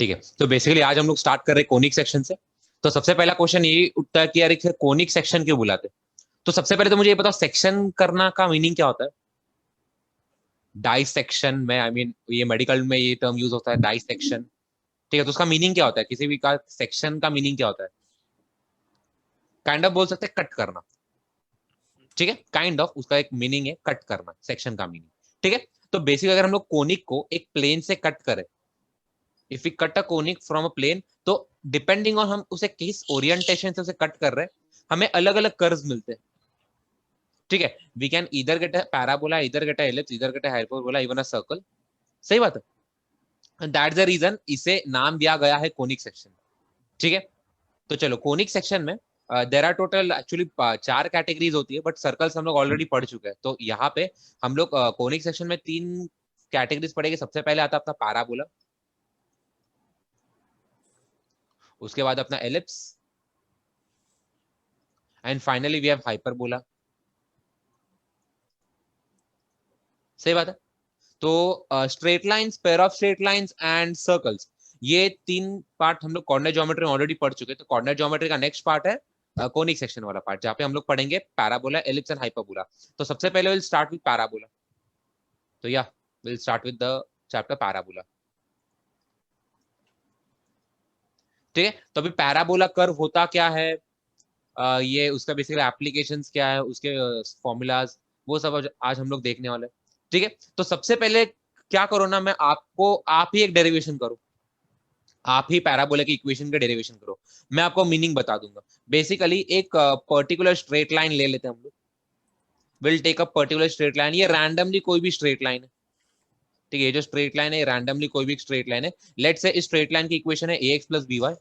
ठीक है, तो बेसिकली आज हम लोग स्टार्ट कर रहे हैं कोनिक सेक्शन से। तो सबसे पहला क्वेश्चन ये उठता है कि यार एक कोनिक सेक्शन क्यों बुलाते हैं। तो सबसे पहले तो मुझे ये बताओ सेक्शन करना का मीनिंग क्या होता है। डाइसेक्शन में आई मीन ये मेडिकल में ये टर्म यूज होता है डाइसेक्शन। ठीक है, तो उसका मीनिंग क्या होता है, किसी भी का सेक्शन का मीनिंग क्या होता है। काइंड ऑफ बोल सकते हैं कट करना। ठीक है, काइंड ऑफ उसका एक मीनिंग है कट करना, सेक्शन का मीनिंग। ठीक है, तो बेसिक अगर हम लोग कोनिक को एक प्लेन से कट करें, if we cut a conic from a plane, तो डिपेंडिंग ऑन हम उसे किस ओरिएंटेशन से उसे कट कर रहे हैं, हमें अलग अलग कर्व्स मिलते हैं। ठीक है, वी कैन इधर गेट अ पैराबोला, इधर गेट अ एलिप्स, इधर get a hyperbola, even a circle. सही बात है, दैट्स द रीजन इसे नाम दिया गया है कोनिक सेक्शन। ठीक है, तो चलो कोनिक सेक्शन में there are total actually 4 categories होती है, बट सर्कल्स हम लोग ऑलरेडी पढ़ चुके हैं। तो यहाँ पे हम लोग कोनिक सेक्शन में 3 कैटेगरीज पढ़ेंगे। सबसे पहले आता है अपना पैराबोला, उसके बाद अपना ellipse, and finally we have hyperbola. सही बात है, तो straight lines, pair of straight lines and circles, ये 3 पार्ट हम लोग कोऑर्डिनेट ज्योमेट्री में ऑलरेडी पढ़ चुके हैं। तो कोऑर्डिनेट ज्योमेट्री का नेक्स्ट पार्ट है कोनिक सेक्शन वाला पार्ट, जहाँ पे हम लोग पढ़ेंगे पैराबोला, एलिप्स एंड हाइपरबोला। तो सबसे पहले विल स्टार्ट विद पैराबोला। तो या will start with the chapter parabola. ठीक है, तो अभी पैराबोला कर्व होता क्या है, ये उसका बेसिकली एप्लीकेशंस क्या है, उसके फॉर्मूलाज, वो सब आज हम लोग देखने वाले हैं। ठीक है, तो सबसे पहले क्या करो ना, मैं आपको आप ही एक डेरिवेशन करो, आप ही पैराबोला की इक्वेशन का डेरिवेशन करो, मैं आपको मीनिंग बता दूंगा। बेसिकली एक पर्टिकुलर स्ट्रेट लाइन ले लेते हैं हम लोग, will take a particular straight line, ये रैंडमली कोई भी स्ट्रेट लाइन है। ठीक है, ये जो स्ट्रेट लाइन है रैंडमली कोई भी स्ट्रेट लाइन है। लेट्स से इस स्ट्रेट लाइन की इक्वेशन है ax plus B Y,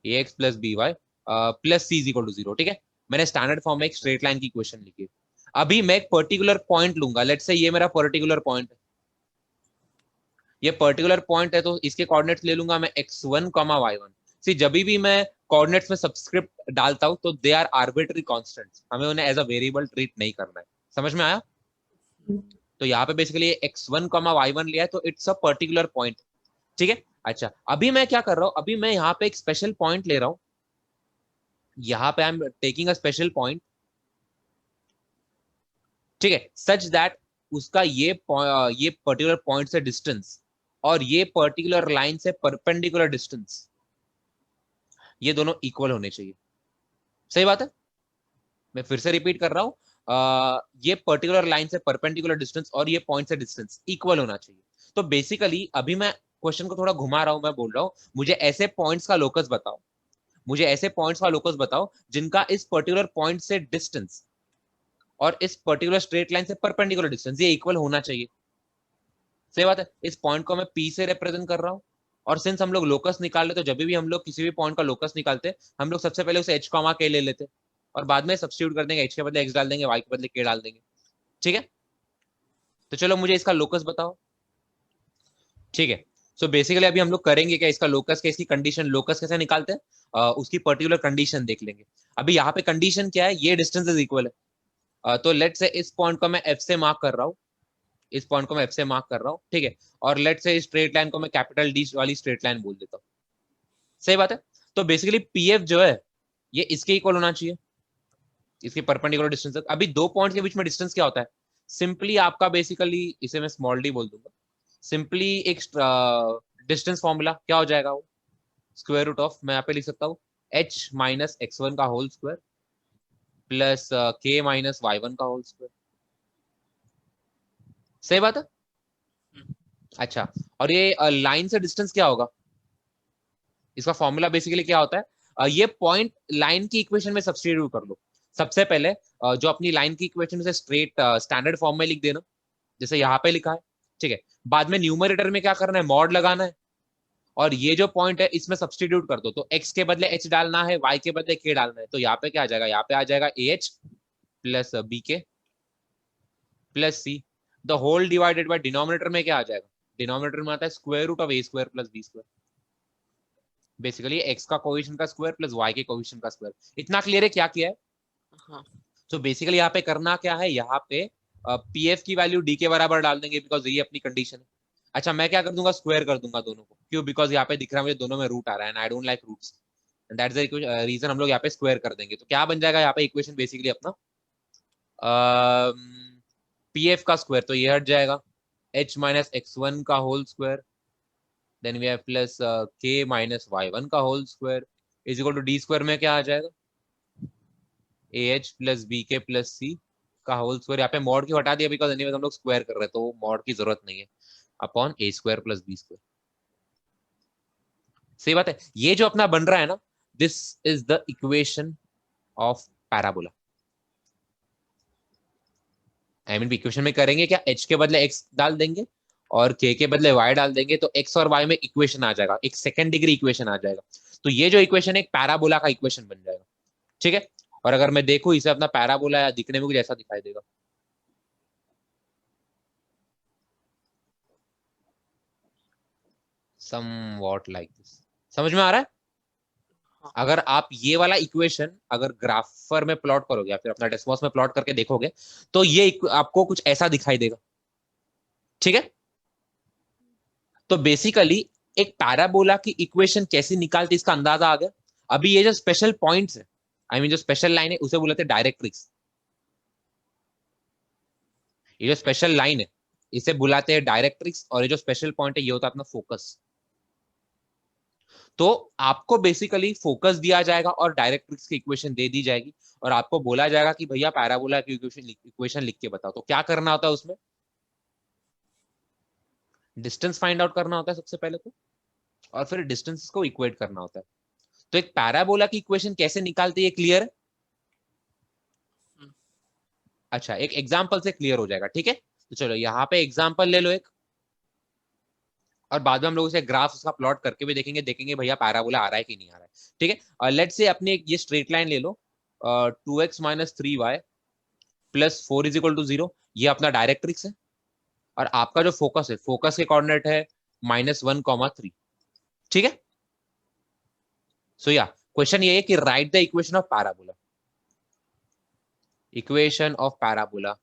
ax plus B Y plus C is equal to 0। ठीक है, मैंने स्टैंडर्ड फॉर्म में एक स्ट्रेट लाइन की इक्वेशन लिखी है। अभी मैं एक पर्टिकुलर पॉइंट लूंगा, लेट्स से ये मेरा पर्टिकुलर पॉइंट है, ये पर्टिकुलर पॉइंट है, तो इसके कोऑर्डिनेट्स ले लूंगा मैं x1 y1। सी जब भी मैं कोऑर्डिनेट्स में सबस्क्रिप्ट डालता हूं तो दे आर आर्बिट्री कांस्टेंट्स, हमें उन्हें एज अ वेरिएबल ट्रीट नहीं करना है। समझ में आया। तो यहाँ पे बेसिकली x1 y1 लिया है, तो इट्स अ पर्टिकुलर पॉइंट। ठीक है, अच्छा अभी मैं क्या कर रहा हूं, अभी मैं यहाँ पे एक स्पेशल पॉइंट ले रहा हूं, यहाँ पे I am taking a special point. ठीक है, सच दैट उसका ये पर्टिकुलर पॉइंट से डिस्टेंस और ये पर्टिकुलर लाइन से परपेंडिकुलर डिस्टेंस, ये दोनों इक्वल होने चाहिए। सही बात है, मैं फिर से रिपीट कर रहा हूं, ये पर्टिकुलर लाइन से परपेंडिकुलर डिस्टेंस और ये पॉइंट से डिस्टेंस इक्वल होना चाहिए। तो बेसिकली अभी मैं क्वेश्चन को थोड़ा घुमा रहा हूं, मैं बोल रहा हूं मुझे ऐसे पॉइंट्स का लोकस बताओ, मुझे ऐसे पॉइंट्स का लोकस बताओ जिनका इस पर्टिकुलर पॉइंट से डिस्टेंस और इस पर्टिकुलर स्ट्रेट लाइन से परपेंडिकुलर डिस्टेंस ये इक्वल होना चाहिए। सही बात है, इस पॉइंट को मैं पी से रिप्रेजेंट कर रहा हूं, और सिंस हम लोग लोकस निकाल रहे, तो जब भी हम लोग किसी भी पॉइंट का लोकस निकालते, हम लोग सबसे पहले उसे एच कॉमा के ले लेते, और बाद में सब्स्टिट्यूट कर देंगे, एच के बदले एक्स डाल देंगे, वाई के बदले के डाल देंगे। ठीक है, तो चलो मुझे इसका लोकस बताओ। ठीक है, सो बेसिकली अभी हम लोग करेंगे क्या, इसका लोकस के इसकी कंडीशन, लोकस कैसे निकालते हैं, उसकी पर्टिकुलर कंडीशन देख लेंगे। अभी यहाँ पे कंडीशन क्या है, ये डिस्टेंस इज इक्वल है। तो लेट से इस पॉइंट को मैं एफ से मार्क कर रहा हूँ, इस पॉइंट को मैं एफ से मार्क कर रहा हूँ। ठीक है, और लेट से इस स्ट्रेट लाइन को मैं कैपिटल डी वाली स्ट्रेट लाइन बोल देता हूँ। सही बात है, तो बेसिकली पीएफ जो है ये इसके इक्वल होना चाहिए, इसके परपेंडिकुलर डिस्टेंस। अभी दो पॉइंट्स के बीच में डिस्टेंस क्या होता है, सिंपली आपका बेसिकली इसे मैं स्मॉल डी बोल दूंगा, सिंपली एक डिस्टेंस फॉर्मूला क्या हो जाएगा वो, स्क्वायर रूट ऑफ, मैं यहाँ पे लिख सकता हूँ h माइनस x1 का whole square plus k minus y1 का होल स्क्वायर। सही बात है, अच्छा और ये लाइन से डिस्टेंस क्या होगा, इसका फॉर्मूला बेसिकली क्या होता है, ये पॉइंट लाइन की इक्वेशन में सब्स्टिट्यूट कर लो। सबसे पहले जो अपनी लाइन की इक्वेशन से स्ट्रेट स्टैंडर्ड फॉर्म में लिख देना, जैसे यहाँ पे लिखा है। ठीक है, बाद में न्यूमरेटर में क्या करना है, मॉड लगाना है, और ये जो पॉइंट है इसमें सब्स्टिट्यूट कर दो, तो x के बदले h डालना है, y के बदले k डालना है। तो यहाँ पे क्या आ जाएगा, यहाँ पे आ जाएगा ah plus B K plus C, the whole divided by denominator में क्या आ जाएगा, डिनोमिनेटर में आता है square root of A square plus B square. Basically x का कोएफिशिएंट का स्क्वायर प्लस y के कोएफिशिएंट का स्क्वायर। इतना क्लियर है क्या किया है। हाँ तो बेसिकली यहाँ पे करना क्या है, यहाँ पे पीएफ की वैल्यू डी के बराबर डाल देंगे, बिकॉज ये अपनी कंडीशन है। अच्छा मैं क्या कर दूंगा, स्क्वायर कर दूंगा दोनों को, क्यों? बिकॉज यहाँ पे दिख रहा है मुझे दोनों में रूट आ रहा है and I don't like roots, that's the reason हम लोग यहाँ पे स्क्वायर कर देंगे। तो क्या बन जाएगा यहाँ पे इक्वेशन बेसिकली अपना, पी एफ का स्क्वायर तो ये हट जाएगा, एच माइनस एक्स वन का whole square, then we have plus K minus Y one का whole square is equal to D square में क्या आ जाएगा, A H plus B K plus C का होल स्क्वायर। यहाँ पे मॉड क्यों हटा दिया, बिकॉज एनीवेज हम लोग स्क्वायर कर रहे हैं तो मॉड की जरूरत नहीं है, upon A square plus B square. सही बात है, ये जो अपना बन रहा है ना, this is the equation of parabola. I mean equation में करेंगे क्या, h के बदले x डाल देंगे और k के बदले y डाल देंगे, तो x और y में इक्वेशन आ जाएगा, एक सेकंड डिग्री इक्वेशन आ जाएगा। तो ये जो इक्वेशन है एक पैराबोला का इक्वेशन बन जाएगा, ठीक है। और अगर मैं देखूं इसे अपना पैराबोला या दिखने में कुछ ऐसा दिखाई देगा, समवॉट लाइक दिस। समझ में आ रहा है? अगर आप ये वाला इक्वेशन अगर ग्राफर में प्लॉट करोगे या फिर अपना डेस्मॉस में प्लॉट करके देखोगे तो ये आपको कुछ ऐसा दिखाई देगा, ठीक है। तो बेसिकली एक पैराबोला की इक्वेशन कैसी निकालती इसका अंदाजा आ गया। अभी ये जो स्पेशल पॉइंट्स है, आई मीन जो स्पेशल लाइन है उसे बोलते हैं डायरेक्ट्रिक्स। ये जो स्पेशल लाइन है इसे बुलाते हैं डायरेक्ट्रिक्स, और ये जो स्पेशल पॉइंट है ये होता है अपना फोकस। तो आपको बेसिकली फोकस दिया जाएगा और डायरेक्ट्रिक्स की इक्वेशन दे दी जाएगी, और आपको बोला जाएगा कि भैया पैराबोला की इक्वेशन लिख के बताओ। तो क्या करना होता है उसमें, डिस्टेंस फाइंड आउट करना होता है सबसे पहले तो, और फिर डिस्टेंस को इक्वेट करना होता है। तो एक पैराबोला की इक्वेशन कैसे निकालते हैं क्लियर है? अच्छा एक एग्जांपल से क्लियर हो जाएगा, ठीक है। तो चलो यहाँ पे एग्जांपल ले लो एक, और बाद में हम लोग उसे ग्राफ उसका प्लॉट करके भी देखेंगे, देखेंगे भैया पैराबोला आ रहा है कि नहीं आ रहा है, ठीक है। और लेट्स से अपने ये स्ट्रेट लाइन ले लो, 2x minus 3y plus 4 is equal to 0, ये अपना डायरेक्ट्रिक्स है। और आपका जो फोकस है, फोकस के कोऑर्डिनेट है -1, 3, ठीक है। सो या क्वेश्चन ये है कि write the equation of parabola, equation of parabola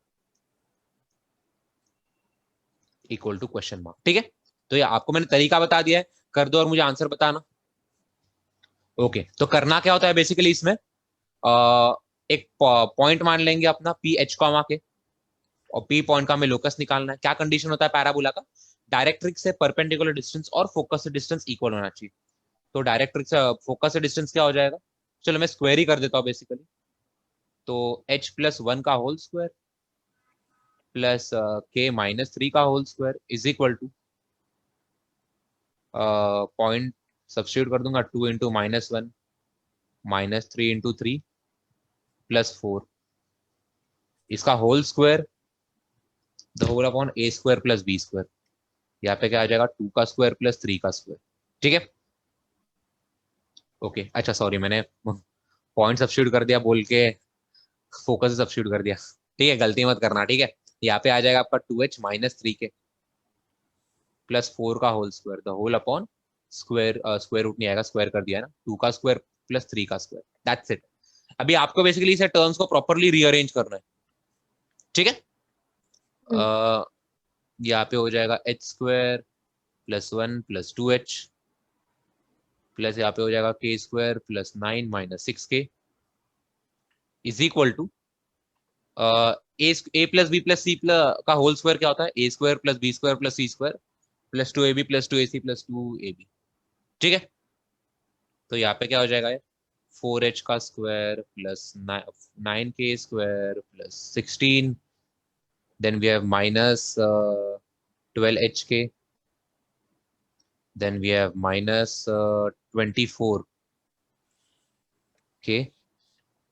equal to question mark, ठीक है। तो ये आपको मैंने तरीका बता दिया है, कर दो और मुझे आंसर बताना। ओके तो करना क्या होता है बेसिकली इसमें, एक पॉइंट मान लेंगे अपना पी एच कॉमा के, और पी पॉइंट का हमें लोकस निकालना है। क्या कंडीशन होता है पैराबोला का, डायरेक्ट्रिक्स से परपेंडिकुलर डिस्टेंस और फोकस से डिस्टेंस इक्वल होना चाहिए। तो डायरेक्ट्रिक्स से फोकस से डिस्टेंस क्या हो जाएगा, चलो मैं स्क्वायर ही कर देता हूँ बेसिकली। तो h प्लस 1 का whole square plus K minus 3 का whole square is equal to, point substitute कर दूंगा, 2 इंटू -1 -3 इंटू 3 प्लस 4, इसका whole square the whole upon A square plus B square. यहाँ पे क्या आ जाएगा, 2 का स्क्वायर प्लस 3 का स्क्वायर, ठीक है। ओके अच्छा सॉरी मैंने पॉइंट सब्स्टिट्यूट कर दिया बोल के फोकस सब्स्टिट्यूट कर दिया, ठीक है, गलती मत करना, ठीक है। यहाँ पे आ जाएगा आपका 2h माइनस 3 के प्लस 4 का whole square the whole upon square, square root नहीं आएगा, स्क्वायर कर दिया ना, 2 का स्क्वायर प्लस 3 का स्क्वायर, दैट्स इट। अभी आपको बेसिकली इसे टर्म्स को प्रॉपरली रीअरेंज करना है, ठीक है। यहाँ पे हो जाएगा h square plus 1 plus 2h plus यहाँ पे हो जाएगा k square plus 9 minus 6k is equal to a plus b plus c plus का होल स्क्वायर क्या होता है, a square plus B square plus c square plus 2ab plus 2ac plus 2ab, ठीक है। तो यहाँ पे क्या हो जाएगा, 4h का square plus 9k square plus 16, then we have minus 12hk, then we have minus 24k,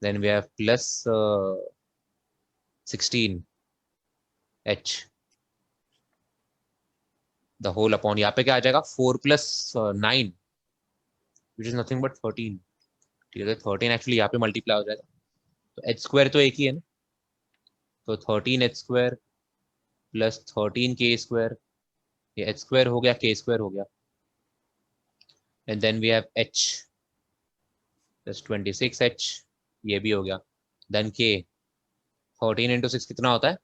then we have plus 16h the whole upon, यहाँ पे क्या आ जाएगा 4 plus 9 which is nothing but 13, ठीक है। 13 एक्चुअली यहाँ पे मल्टीप्लाई हो जाएगा, तो h स्क्वायर तो एक ही है ना, तो 13h square plus 13k square, ये h स्क्वायर हो गया, k स्क्वायर हो गया, and then we have h plus 26h, ये भी हो गया, देन k 13 इंटू 6 कितना होता है,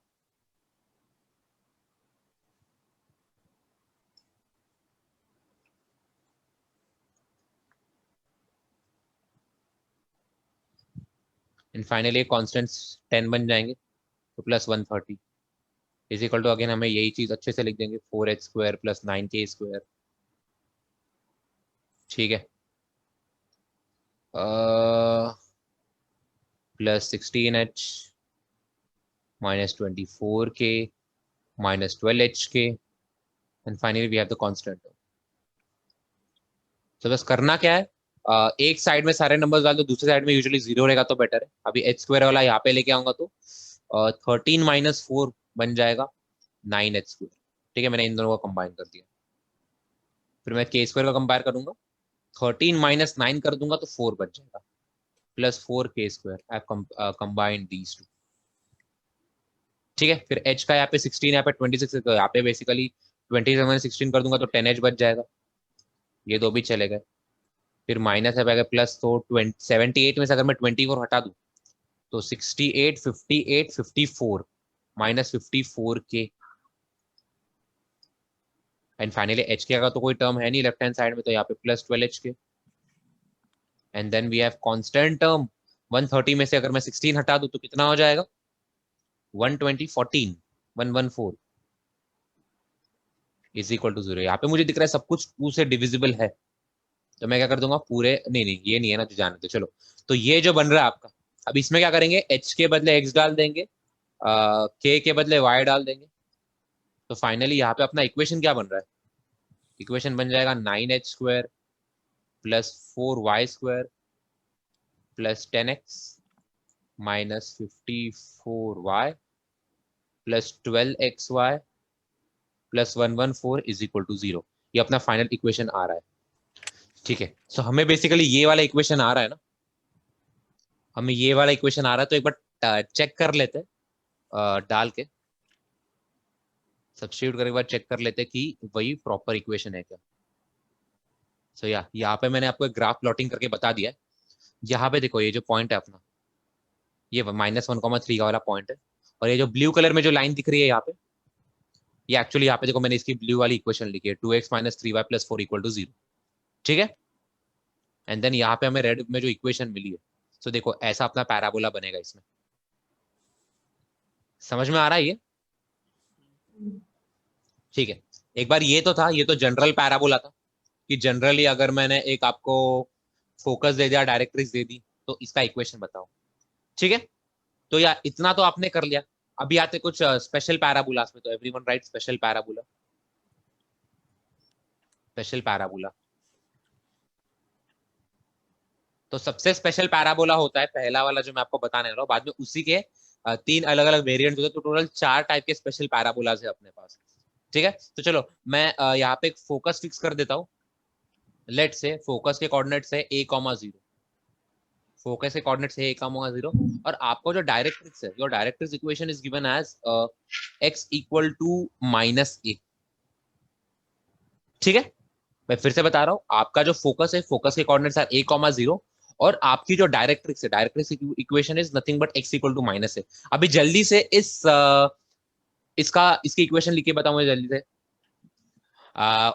एंड फाइनली कॉन्स्टेंट्स 10 बन जाएंगे, तो plus 130 is equal to, again हमें यही चीज अच्छे से लिख देंगे, 4h² प्लस 9k²। ठीक है, plus 16h minus 24k minus 12h and finally we have the constant. तो बस करना क्या है, एक साइड में सारे नंबर्स डाल दो, दूसरी साइड में यूजुअली 0 रहेगा तो बेटर है। अभी h² वाला यहाँ पे लेके आऊंगा तो 13 माइनस 4 बन जाएगा 9h²। ठीक है, मैंने इन दोनों को कंबाइन कर दिया। फिर मैं k² का कंपेयर करूंगा, 13 माइनस 9 कर दूंगा तो 4 बच जाएगा, plus 4k²। I have combined these two. ठीक है, फिर h का यहाँ पे 16, यहाँ पे 26, तो यहाँ पे बेसिकली 27 16 कर दूंगा तो 10h बच जाएगा, ये दो भी चले गए। फिर माइनस है प्लस, तो 78 में से अगर मैं 24 हटा दूं तो 68 58 54 minus 54k। And finally H के का तो कोई टर्म है नहीं लेफ्ट हैंड साइड में, तो यहाँ पे plus 12h K. And then we have constant term 130 में से अगर मैं 16 हटा दूं तो कितना हो जाएगा, 120 14 114 इज इक्वल टू 0। यहाँ पे मुझे दिख रहा है सब कुछ 2 से डिविजिबल है, तो मैं क्या कर दूंगा पूरे, नहीं नहीं ये नहीं है ना, तो जाने दो। चलो, तो ये जो बन रहा है आपका, अब इसमें क्या करेंगे, h के बदले x डाल देंगे, k के बदले y डाल देंगे। तो फाइनली यहाँ पे अपना इक्वेशन क्या बन रहा है, इक्वेशन बन जाएगा 9h² plus 4y² plus 10x minus 54y plus 12xy plus 114 is equal to 0। ये अपना फाइनल इक्वेशन आ रहा है। ठीक है, सो हमें बेसिकली ये वाला इक्वेशन आ रहा है ना, हमें ये वाला इक्वेशन आ रहा है, तो एक बार चेक कर लेते हैं, डाल के सब्स्टिट्यूट करने के बाद चेक कर लेते हैं कि वही प्रॉपर इक्वेशन है क्या। सो यहाँ पे मैंने आपको एक ग्राफ प्लॉटिंग करके बता दिया है। यहाँ पे देखो, ये जो पॉइंट है अपना, ये -1,3 का वाला पॉइंट है, और ये जो ब्लू कलर में जो लाइन दिख रही है यहाँ पे, ये एक्चुअली यहाँ पे देखो मैंने इसकी ब्लू वाली इक्वेशन लिखी है, 2x minus 3y plus 4 equal to 0। ठीक है, एंड देन यहाँ पे हमें रेड में जो इक्वेशन मिली है, तो देखो ऐसा अपना पैराबोला बनेगा इसमें। समझ में आ रहा है ये? ठीक है, एक बार ये तो था, ये तो जनरल पैराबोला था कि जनरली अगर मैंने एक आपको फोकस दे दिया, डायरेक्ट्रिक्स दे दी, तो इसका इक्वेशन बताओ। ठीक है, तो यार इतना तो आपने कर लिया। अभी आते कुछ स्पेशल पैराबोलास में, तो everyone right special parabola, special parabola. तो सबसे स्पेशल पैराबोला होता है पहला वाला जो मैं आपको बताने रहा हूँ, बाद में उसी के 3 अलग अलग वेरिएंट्स होते हैं, तो टोटल 4 टाइप के स्पेशल पैराबोलास है अपने पास। ठीक है, तो चलो मैं यहाँ पे एक फोकस फिक्स कर देता हूँ। लेट से फोकस के कोऑर्डिनेट्स है a,0, फोकस के कोऑर्डिनेट्स है a,0, और आपको जो डायरेक्ट्रिक्स है, your directrix equation is given as x equal to -a। ठीक है, मैं फिर से बता रहा हूँ, आपका जो फोकस है, फोकस के कोऑर्डिनेट्स आर a,0, और आपकी जो डायरेक्ट्रिक्स है, directrix equation is nothing but x equal to -a। अभी जल्दी से इसकी इक्वेशन लिख के बताऊं मुझे जल्दी से।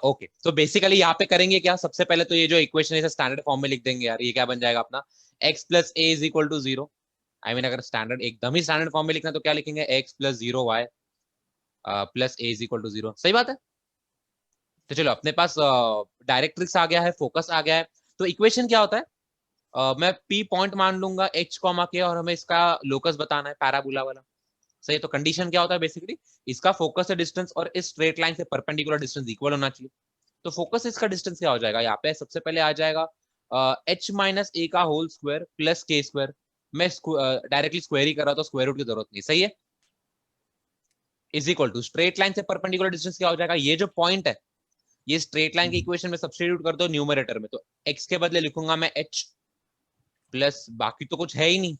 ओके, तो बेसिकली यहाँ पे करेंगे क्या, सबसे पहले तो ये जो इक्वेशन है स्टैंडर्ड फॉर्म में लिख देंगे यार। ये क्या बन जाएगा अपना, x plus A is equal to 0। I mean अगर स्टैंडर्ड एकदम ही स्टैंडर्ड फॉर्म में लिखना तो क्या लिखेंगे, x plus 0y plus A is equal to 0। सही बात है। तो चलो अपने पास डायरेक्ट्रिक्स आ गया है, फोकस आ गया है, तो इक्वेशन क्या होता है, मैं p पॉइंट मान लूंगा h कॉमा के, और हमें इसका लोकस बताना है पैराबोला वाला। सही, तो कंडीशन क्या होता है बेसिकली, इसका फोकस से डिस्टेंस और इस स्ट्रेट लाइन से परपेंडिकुलर डिस्टेंस इक्वल होना चाहिए। तो फोकस इसका डिस्टेंस क्या हो जाएगा, यहाँ पे सबसे पहले आ जाएगा h माइनस ए का होल स्क्वायर प्लस k²। मैं डायरेक्टली स्क्वायर ही कर रहा, तो स्क्वायर रूट की जरूरत नहीं। सही है, is equal to straight line से परपेंडिकुलर डिस्टेंस क्या हो जाएगा, ये जो पॉइंट है, ये स्ट्रेट लाइन की इक्वेशन में सब्स्टिट्यूट कर दो न्यूमरेटर में, तो x के बदले लिखूंगा मैं h प्लस, बाकी तो कुछ है ही नहीं,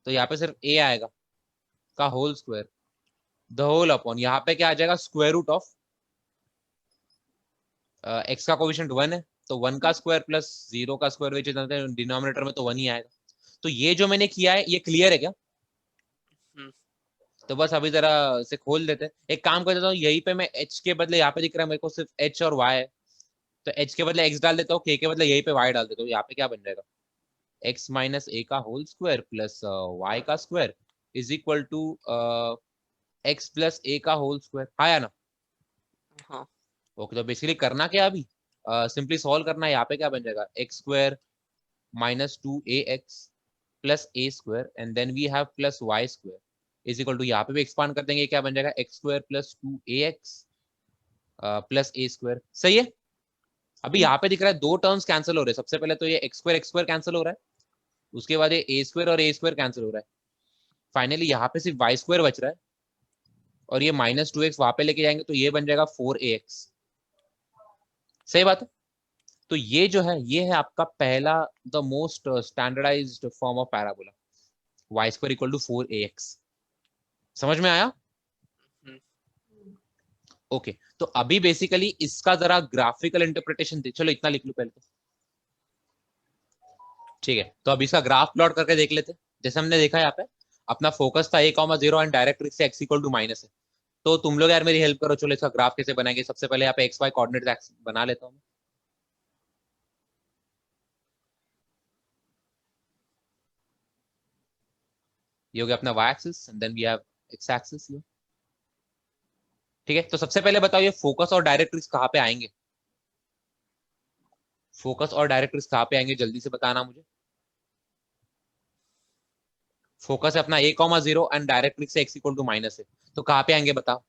तो यहाँ पे सिर्फ a आएगा का whole square the whole upon, यहाँ पे क्या आ जाएगा, स्क्वायर रूट ऑफ x का कोएफिशिएंट 1 है, तो 1 का स्क्वायर प्लस 0 का स्क्वायर, विच इज डिनोमिनेटर में तो 1 ही आएगा। तो ये जो मैंने किया है, ये क्लियर है क्या? तो बस अभी जरा इसे खोल देते हैं। एक काम कर देता हूँ, यहीं पे मैं h के बदले, यहाँ पे दिख रहा है मेरे को सिर्फ h और y है, तो h के बदले x डाल देता हूँ, k के बदले यहीं पे y डाल देता हूँ। यहाँ पे क्या बन जाएगा, x माइनस ए का होल स्क्वायर प्लस y का square is equal to x plus a का होल स्क्वायर, हाँ या ना? हाँ। ओके, तो बेसिकली करना क्या अभी, सिंपली सॉल्व करना है। यहाँ पे क्या बन जाएगा, x square minus 2ax plus a square and then we have plus y square is equal to, यहाँ पे भी एक्सपांड कर देंगे, क्या बन जाएगा, x square plus 2ax plus a square. सही है। अभी यहाँ पे दिख रहा है दो टर्म्स कैंसिल हो रहे हैं। सबसे पहले तो ये एक्स स्क्वायर कैंसिल हो रहा है, उसके बाद ये ए स्क्वायर और ए स्क्वायर कैंसिल हो रहा है, फाइनली यहाँ पे सिर्फ वाई स्क्वायर बच रहा है, और ये -2x वहां पे लेके जाएंगे तो ये बन जाएगा 4ax। सही बात है। तो ये जो है, ये है आपका पहला the most standardised form of parabola, y square equal to 4ax। समझ में आया? ओके, तो अभी बेसिकली इसका जरा ग्राफिकल इंटरप्रिटेशन दे, चलो इतना लिख लो पहले तो। ठीक है, तो अभी इसका ग्राफ प्लॉट करके देख लेते। जैसे हमने देखा यहाँ पे अपना फोकस था a,0 एंड डायरेक्ट्रिक्स से x इक्वल टू माइनस है। तो तुम लोग यार मेरी हेल्प करो, चलो इसका ग्राफ कैसे बनाएंगे। सबसे पहले यहाँ पे एक्स वाई कोऑर्डिनेट बना लेता हूँ। ये हो गया अपना y axis and then we have x axis. ठीक है, तो सबसे पहले बताओ ये फोकस और डायरेक्ट्रिक्स कहाँ पे आएंगे, फोकस और डायरेक्ट्रिक्स कहाँ पे आएंगे, जल्दी से बताना मुझे। फोकस है अपना a,0 एंड डायरेक्ट्रिक्स से x इक्वल टू माइनस है, तो कहाँ पे आएंगे बताओ।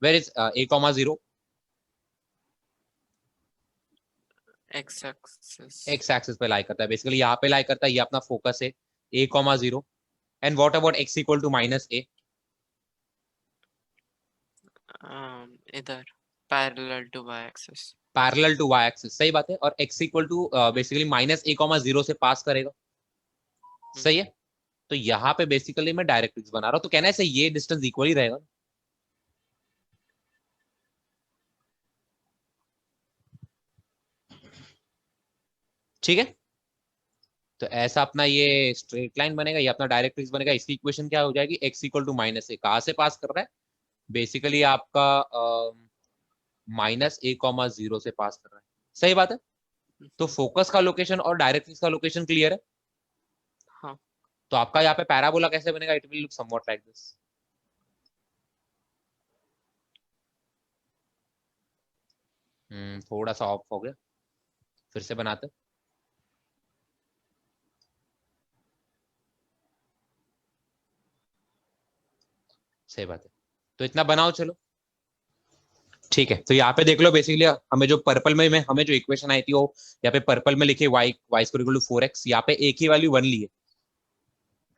Where is a,0? X axis. X axis पे लाई करता है, बेसिकली यहाँ पे लाई करता है। ये अपना फोकस है a,0 and what about x equal to minus a? इधर parallel to y axis. Parallel to y axis, सही बात है। और x equal to basically -a,0 से पास करेगा। सही है। तो यहाँ पे बेसिकली मैं डायरेक्ट्रिक्स बना रहा हूँ, तो कहना है से ये डिस्टेंस इक्वल ही रहेगा। ठीक है, तो ऐसा अपना ये स्ट्रेट लाइन बनेगा, ये अपना डायरेक्ट्रिक्स बनेगा। इसकी इक्वेशन क्या हो जाएगी, x इक्वल टू माइनस ए, कहाँ से पास कर रहा है, बेसिकली आपका -a,0 से पास कर रहा है। सही बात है। तो फोकस का लोकेशन और डायरेक्ट्रिक्स का लोकेशन क्लियर है। हाँ। तो आपका यहाँ पे पैराबोला कैसे बनेगा, it will look somewhat like this. थोड़ा सा ऑफ हो गया, फिर से बनाते। सही बात है, तो इतना बनाओ चलो। ठीक है, तो यहाँ पे देख लो, बेसिकली हमें जो पर्पल में हमें जो इक्वेशन आई थी वो यहाँ पे पर्पल में लिखी y square equal to 4x, यहाँ पे एक ही वैल्यू 1 ली है,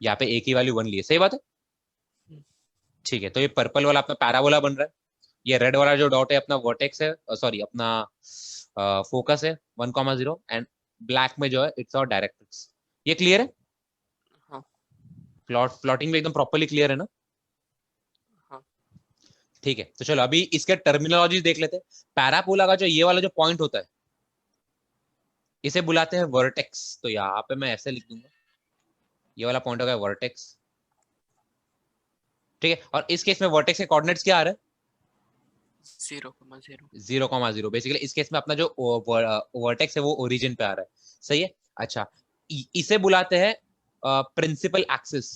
यहाँ पे एक ही वैल्यू 1 ली है। सही बात है। ठीक है, तो ये पर्पल वाला अपना पैराबोला बन रहा है। ये रेड वाला जो डॉट है अपना वर्टेक्स है, सॉरी अपना फोकस है 1,0 एंड ब्लैक में जो है इट्स और डायरेक्ट्रिक्स। ये क्लियर है? हाँ। प्लॉटिंग भी एकदम प्रॉपर्ली क्लियर है ना? हाँ। ठीक है, तो चलो अभी इसके टर्मिनोलॉजी देख लेते हैं। पैराबोला का जो ये वाला जो पॉइंट होता है इसे बुलाते हैं वर्टेक्स। तो यहाँ पे मैं ऐसे लिख दूंगा, ये वाला पॉइंट हो गया वर्टेक्स। ठीक है, और इस केस में वर्टेक्स के कोऑर्डिनेट्स क्या आ रहा है, 0,0। 0,0। बेसिकली इस केस में अपना जो वर्टेक्स है वो ओरिजिन पे आ रहा है। सही है। अच्छा, इसे बुलाते हैं प्रिंसिपल एक्सिस।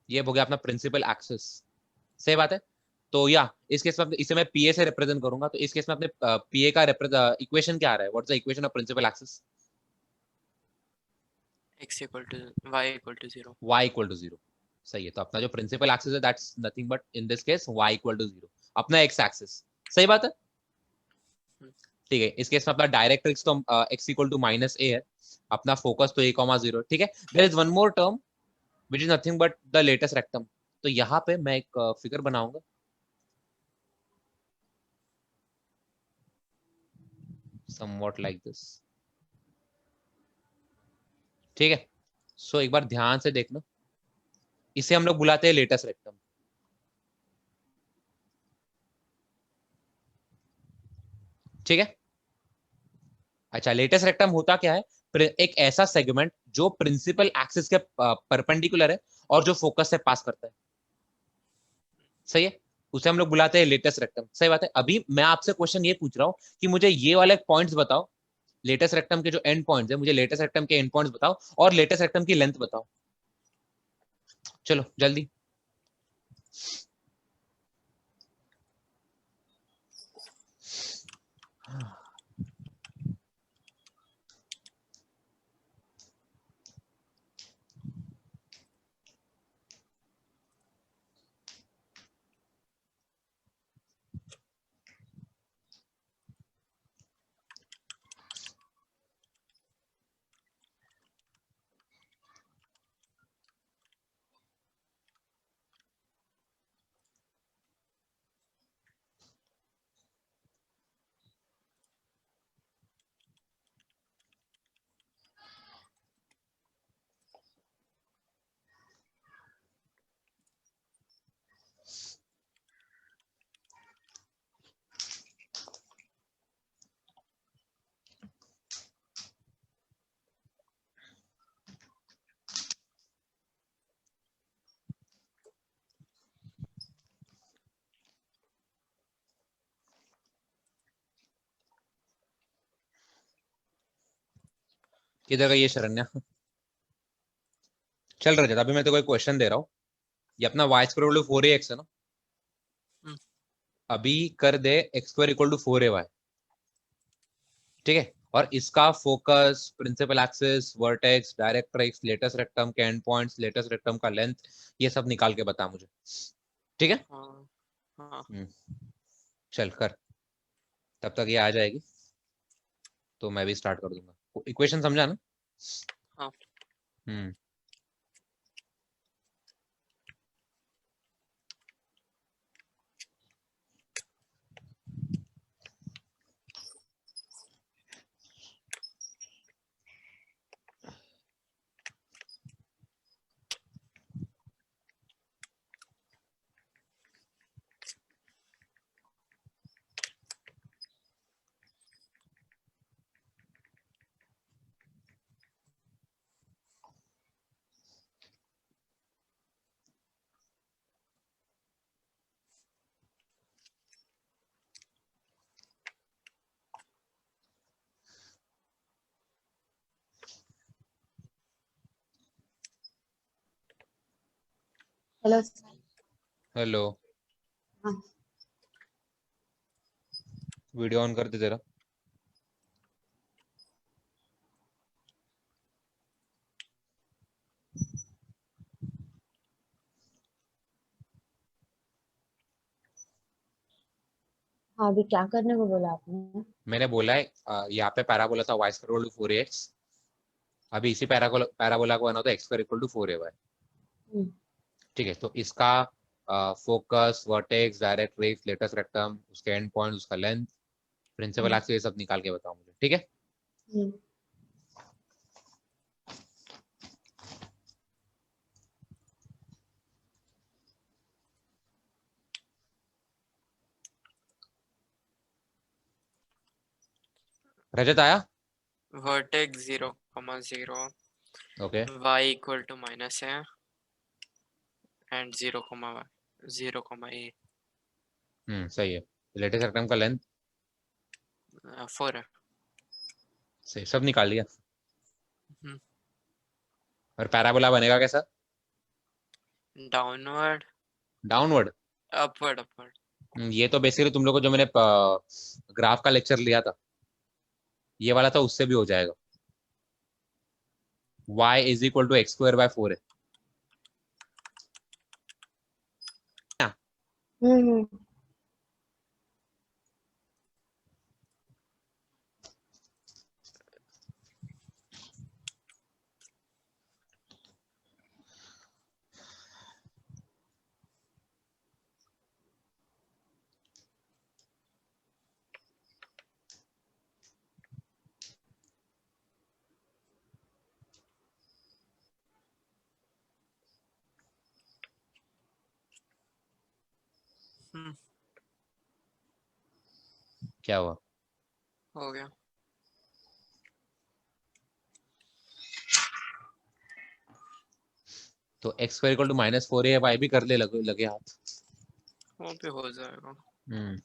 ये हो गया अपना प्रिंसिपल एक्सिस। सही बात है। तो या इस केस में इसे मैं पीए से रिप्रेजेंट करूंगा, तो इस केस में अपने पीए का इक्वेशन क्या आ रहा है, what's the equation of principal axis? x equal to y equal to 0। y equal to 0। सही है, तो अपना जो प्रिंसिपल एक्सिस है that's nothing but in this case y equal to 0, अपना x एक्सिस। सही बात है। ठीक है, इस केस में अपना डायरेक्ट्रिक्स तो x equal to minus a है, अपना फोकस तो a,0। ठीक है, there is one more term which is nothing but the latest rectum. तो यहाँ पे मैं एक फिगर बनाऊंगा, somewhat like this। ठीक है, सो एक बार ध्यान से देखना, इसे हम लोग बुलाते हैं लेटेस्ट रेक्टम। ठीक है। अच्छा, लेटेस्ट रेक्टम होता क्या है, एक ऐसा सेगमेंट जो प्रिंसिपल एक्सिस के परपेंडिकुलर है और जो फोकस से पास करता है। सही है, उसे हम लोग बुलाते हैं लेटेस्ट रेक्टम। सही बात है। अभी मैं आपसे क्वेश्चन ये पूछ रहा हूँ कि मुझे ये वाले पॉइंट्स बताओ, लेटेस्ट रेक्टम के जो एंड पॉइंट्स है, मुझे लेटेस्ट रेक्टम के एंड पॉइंट्स बताओ और लेटेस्ट रेक्टम की लेंथ बताओ। चलो जल्दी। किधर गई ये शरण्या? चल रजत, अभी मैं तेरे को एक क्वेश्चन दे रहा हूँ। ये अपना वाई स्क्वायर 4ax है ना, हम्म। अभी कर दे x square equal to 4ay, ठीक है, और इसका focus, principal axis, vertex, directrix, latest rectum के एंड पॉइंट्स, लेटेस्ट रेक्टम का लेंथ, ये सब निकाल के बता मुझे, ठीक है? हाँ हाँ चल कर, तब तक ये आ जाएगी तो मैं भी स्टार्ट कर दूंगा। इक्वेशन समझा ना? हाँ। हम्म। हेलो। हेलो, हाँ। वीडियो ऑन कर दे तेरा। हाँ, अभी क्या करने को बोला आपने? मैंने बोला है यहाँ पे पैराबोला था वाई स्क्वायर 4ax, अभी इसी पैराबोला को बना था x square equal to 4ay, हम्म, ठीक है? तो इसका focus, vertex, directrix, latest rectum, उसके एंड पॉइंट, उसका लेंथ, प्रिंसिपल एक्सिस, ये सब निकाल के बताओ मुझे, ठीक है? हम्म। रजत आया? Vertex 0,0, okay. y equal to minus है एंड 0,a सही है। लेटेस्ट रेक्टम का लेंथ 4 है। सही, सब निकाल लिया। हम्म। और पैराबोला बनेगा कैसा? Downward, downward. Upward upward. ये तो बेसिकली तुम लोग को जो मैंने ग्राफ का लेक्चर लिया था, ये वाला तो उससे भी हो जाएगा। y is equal to x square by 4 है ना? हम्म। हम्म, क्या हुआ? हो गया। तो एक्स स्क्वायर इक्वल टू -4 है, y भी कर ले, लगे लगे हाथ। वो भी हो जाएगा। हम्म।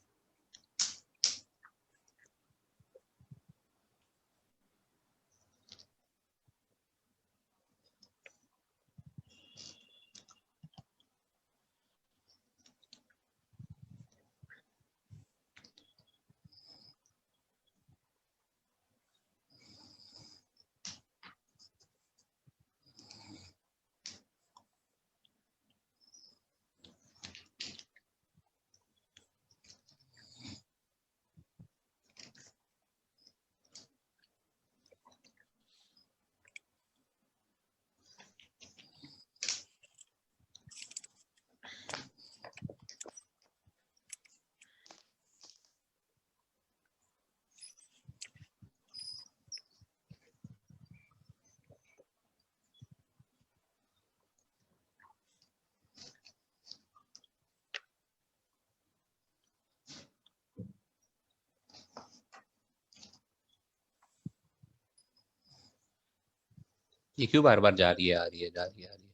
ये क्यों बार बार जा रही है, आ रही है, जा रही है, आ रही है?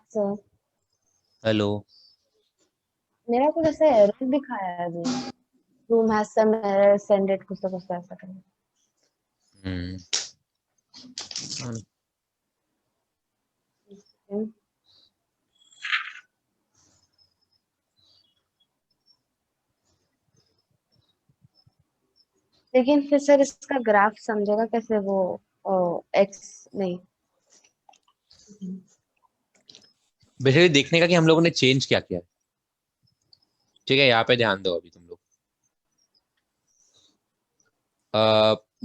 Sir hello. मेरा कुछ ऐसा एरर दिखाया है अभी, room has some error, send it, कुछ तो ऐसा करना। हम्म। लेकिन फिर सर इसका ग्राफ समझेगा कैसे वो एक्स नहीं। बेसिकली देखने का कि हम लोगों ने चेंज क्या किया है। ठीक है, यहाँ पे ध्यान दो अभी तुम लोग।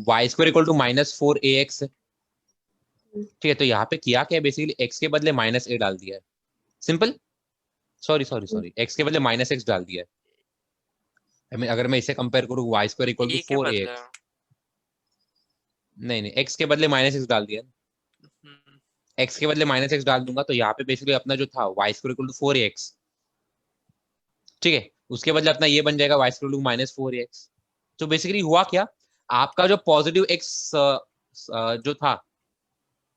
Y square equal to -4ax है। ठीक है, तो यहाँ पे किया क्या है, बेसिकली x के बदले -a डाल दिया है। Simple. Sorry sorry sorry, x के बदले -x डाल दिया है। I mean, अगर मैं इसे कंपेयर करूँ, वाई स्क्वायर इक्वल टू ए के बदले 4ax। नहीं नहीं, x के बदले -x डाल दिया है। हम्म, x के बदले -x डाल दूंगा तो यहाँ पे बेसिकली अपना जो था Y square equal to 4ax। ठीक है, उसके बदले अपना ये बन जाएगा Y square equal to -4ax। तो बेसिकली हुआ क्या, आपका जो पॉजिटिव x जो था,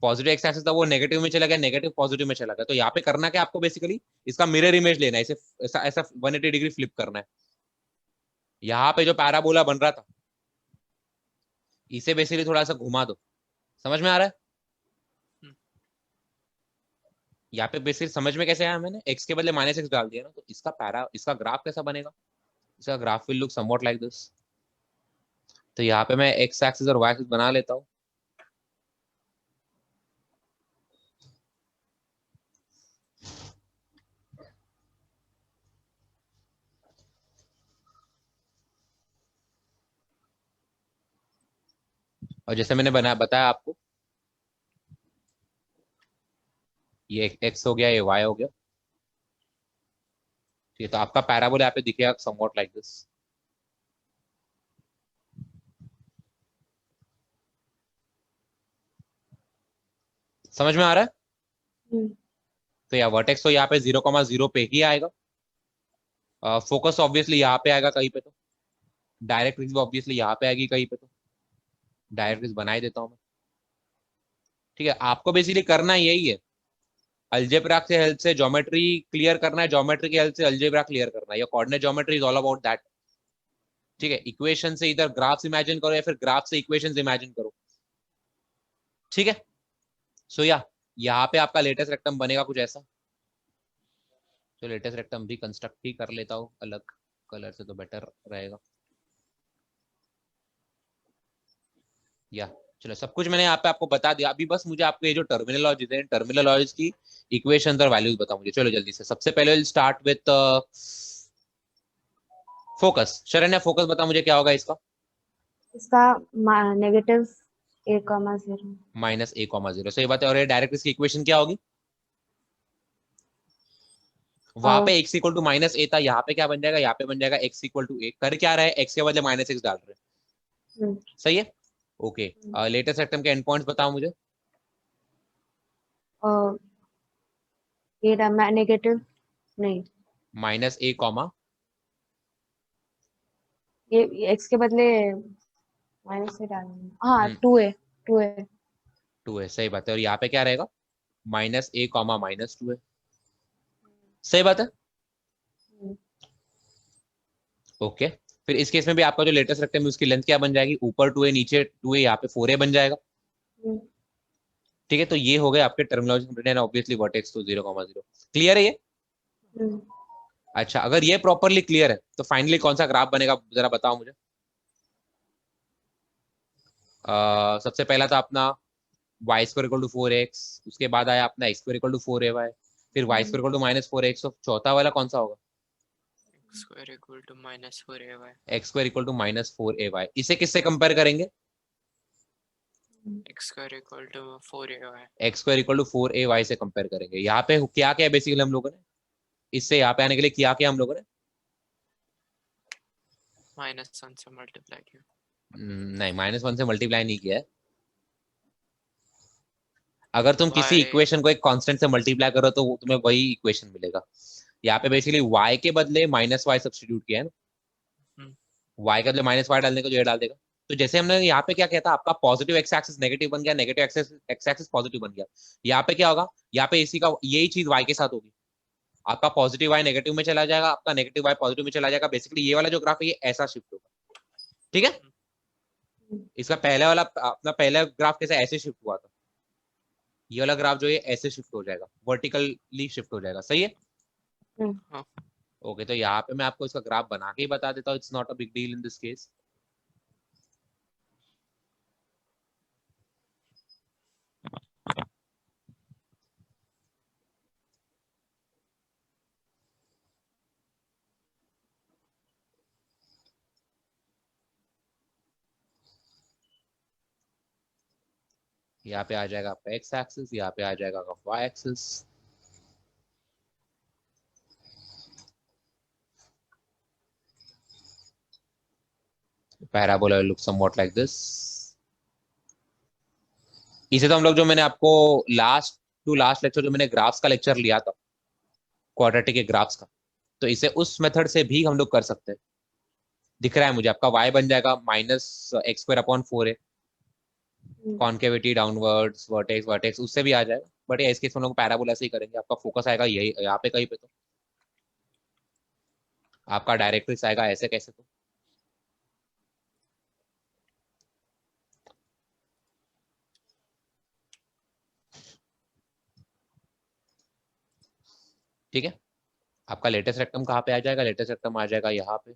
पॉजिटिव एक्स एक्सिस था, वो नेगेटिव में चला गया, नेगेटिव पॉजिटिव में चला गया। तो यहाँ पे करना क्या आपको, बेसिकली इसका मिरर इमेज लेना है, इसे ऐसा ऐसा 180 डिग्री फ्लिप करना है। यहाँ पे जो पैराबोला बन रहा था, इसे बेसिकली थोड़ा सा घुमा दो। समझ में आ रहा है? हम्म, यहाँ पे बेसिकली समझ में कैसे आया, मैंने x के बदले -x डाल दिया ना, तो इसका ग्राफ कैसा बनेगा, इसका graph will look somewhat like this. तो यहाँ पे मैं x एक्सिस और y एक्सिस बना लेता हूँ। और जैसे मैंने बताया आपको, ये x हो गया, ये y हो गया। ठीक है, तो आपका पैराबोला यहाँ पे दिखेगा समवॉट लाइक दिस। समझ में आ रहा है? तो या वर्टेक्स तो यहाँ पे 0,0 पे ही आएगा। फोकस ऑब्वियसली यहाँ पे आएगा कहीं पे, तो डायरेक्ट्रिक्स भी ऑब्वियसली यहाँ पे आएगी कहीं पे, तो डायरेक्ट्रिक्स बना ही देता हूँ मैं। ठीक है, आपको बेसिकली करना यही है, अलजेब्रा से हेल्प से ज्योमेट्री क्लियर करना है, ज्योमेट्री की हेल्प से अलजेब्रा क्लियर करना है। या coordinate geometry is all about that. ठीक है, इक्वेशन से इधर ग्राफ्स इमेजिन करो या फिर ग्राफ से इक्वेशंस इमेजिन करो। ठीक है, सो या यहाँ पे आपका लेटेस्ट रेक्टम बनेगा कुछ ऐसा। तो लेटेस्ट रेक्टम भी कंस्ट्रक्ट ही कर लेता हूँ अलग कलर से, तो बेटर रहेगा। या चलो, सब कुछ मैंने यहाँ पे आपको बता दिया। अभी बस मुझे आपको ये जो टर्मिनोलॉजीज है, टर्मिनोलॉजीज की इक्वेशंस और वैल्यूज बताओ मुझे। चलो जल्दी से, सबसे पहले start with focus. Sharanya, focus बता मुझे क्या होगा इसका। इसका -a,0 -a,0। सही बात है। और ये डायरेक्ट इसकी इक्वेशन क्या होगी, वहां पे x इक्वल टू -a था, यहाँ पे क्या बन जाएगा, यहाँ पे बन जाएगा x इक्वल टू a। कर क्या रहा है, x के बदले -x डाल रहे हैं। सही है, ओके। लेटेस्ट रेक्टम के एंड पॉइंट्स बताओ मुझे। ये नेगेटिव नहीं, -a कॉमा, ये x के बदले माइनस से डालना, हाँ 2a 2a 2 है। सही बात है। और यहाँ पे क्या रहेगा, -a कॉमा -2 है। सही बात है, ओके। फिर इस केस में भी आपका जो लेटेस्ट रेक्टम है उसकी लेंथ क्या बन जाएगी, ऊपर 2a नीचे 2a, यहाँ पे 4a बन जाएगा। ठीक है, तो ये हो गए आपके टर्मिनोलॉजी, ऑब्वियसली वर्टेक्स तो 0,0। क्लियर है ये? अच्छा, अगर ये प्रॉपरली क्लियर है तो फाइनली कौन सा ग्राफ बनेगा जरा बताओ मुझे। सबसे पहला था अपना Y square equal to 4x, उसके बाद आया अपना x square equal to 4ay, फिर Y square equal to -4x। तो चौथा वाला कौन सा होगा, square equal to -4ay, x square equal to -4ay। इसे किससे कंपेयर करेंगे, x square equal to 4ay, x square equal to 4ay से कंपेयर करेंगे। यहाँ पे क्या क्या है बेसिकली हम लोगों ने, इससे यहाँ पे आने के लिए किया क्या हम लोगों ने, -1 से मल्टीप्लाई किया। नहीं, -1 से मल्टीप्लाई नहीं किया है। अगर तुम किसी y इक्वेशन को एक कांस्टेंट से मल्टीप्लाई करो तो तुम्हें वही इक्वेशन मिलेगा। यहाँ पे बेसिकली y के बदले -y सब्स्टिट्यूट किया है ना, y के बदले -y डालने को जो ये डाल देगा। तो जैसे हमने यहाँ पे क्या किया था, आपका पॉजिटिव एक्स एक्सिस नेगेटिव बन गया, नेगेटिव एक्स एक्सिस पॉजिटिव बन गया। यहाँ पे क्या होगा, यहाँ पे इसी का यही चीज वाई के साथ होगी, आपका पॉजिटिव वाई नेगेटिव में चला जाएगा, आपका नेगेटिव वाई पॉजिटिव में चला जाएगा। बेसिकली ये वाला जो ग्राफ है ये ऐसा शिफ्ट होगा, ठीक है। इसका पहले वाला अपना पहला ग्राफ कैसे ऐसे शिफ्ट हुआ था, ये वाला ग्राफ जो है ऐसे शिफ्ट हो जाएगा, वर्टिकली शिफ्ट हो जाएगा, सही है। हाँ। ओके, तो यहाँ पे मैं आपको इसका ग्राफ बना के ही बता देता हूँ, it's not a big deal in this case. यहाँ पे आ जाएगा आपका एक्स एक्सिस, यहाँ पे आ जाएगा आपका y axis. Parabola look somewhat like this. इसे तो हम लोग जो मैंने आपको लास्ट लेक्चर जो मैंने ग्राफ्स का लेक्चर लिया था, क्वाड्रेटिक के ग्राफ्स का, तो इसे उस मेथड से भी हम लोग कर सकते हैं। दिख रहा है मुझे, आपका y बन जाएगा -x² / 4a, concavity downwards, vertex vertex उससे भी आ जाएगा, बट इस केस में हम लोग पैराबोला से ही करेंगे। आपका फोकस आएगा यही यहाँ पे कहीं पे, तो आपका डायरेक्ट्रिक्स आएगा ऐसे कैसे, तो ठीक है। आपका लेटेस्ट रेक्टम कहाँ पे आ जाएगा, लेटेस्ट रेक्टम आ जाएगा यहाँ पे।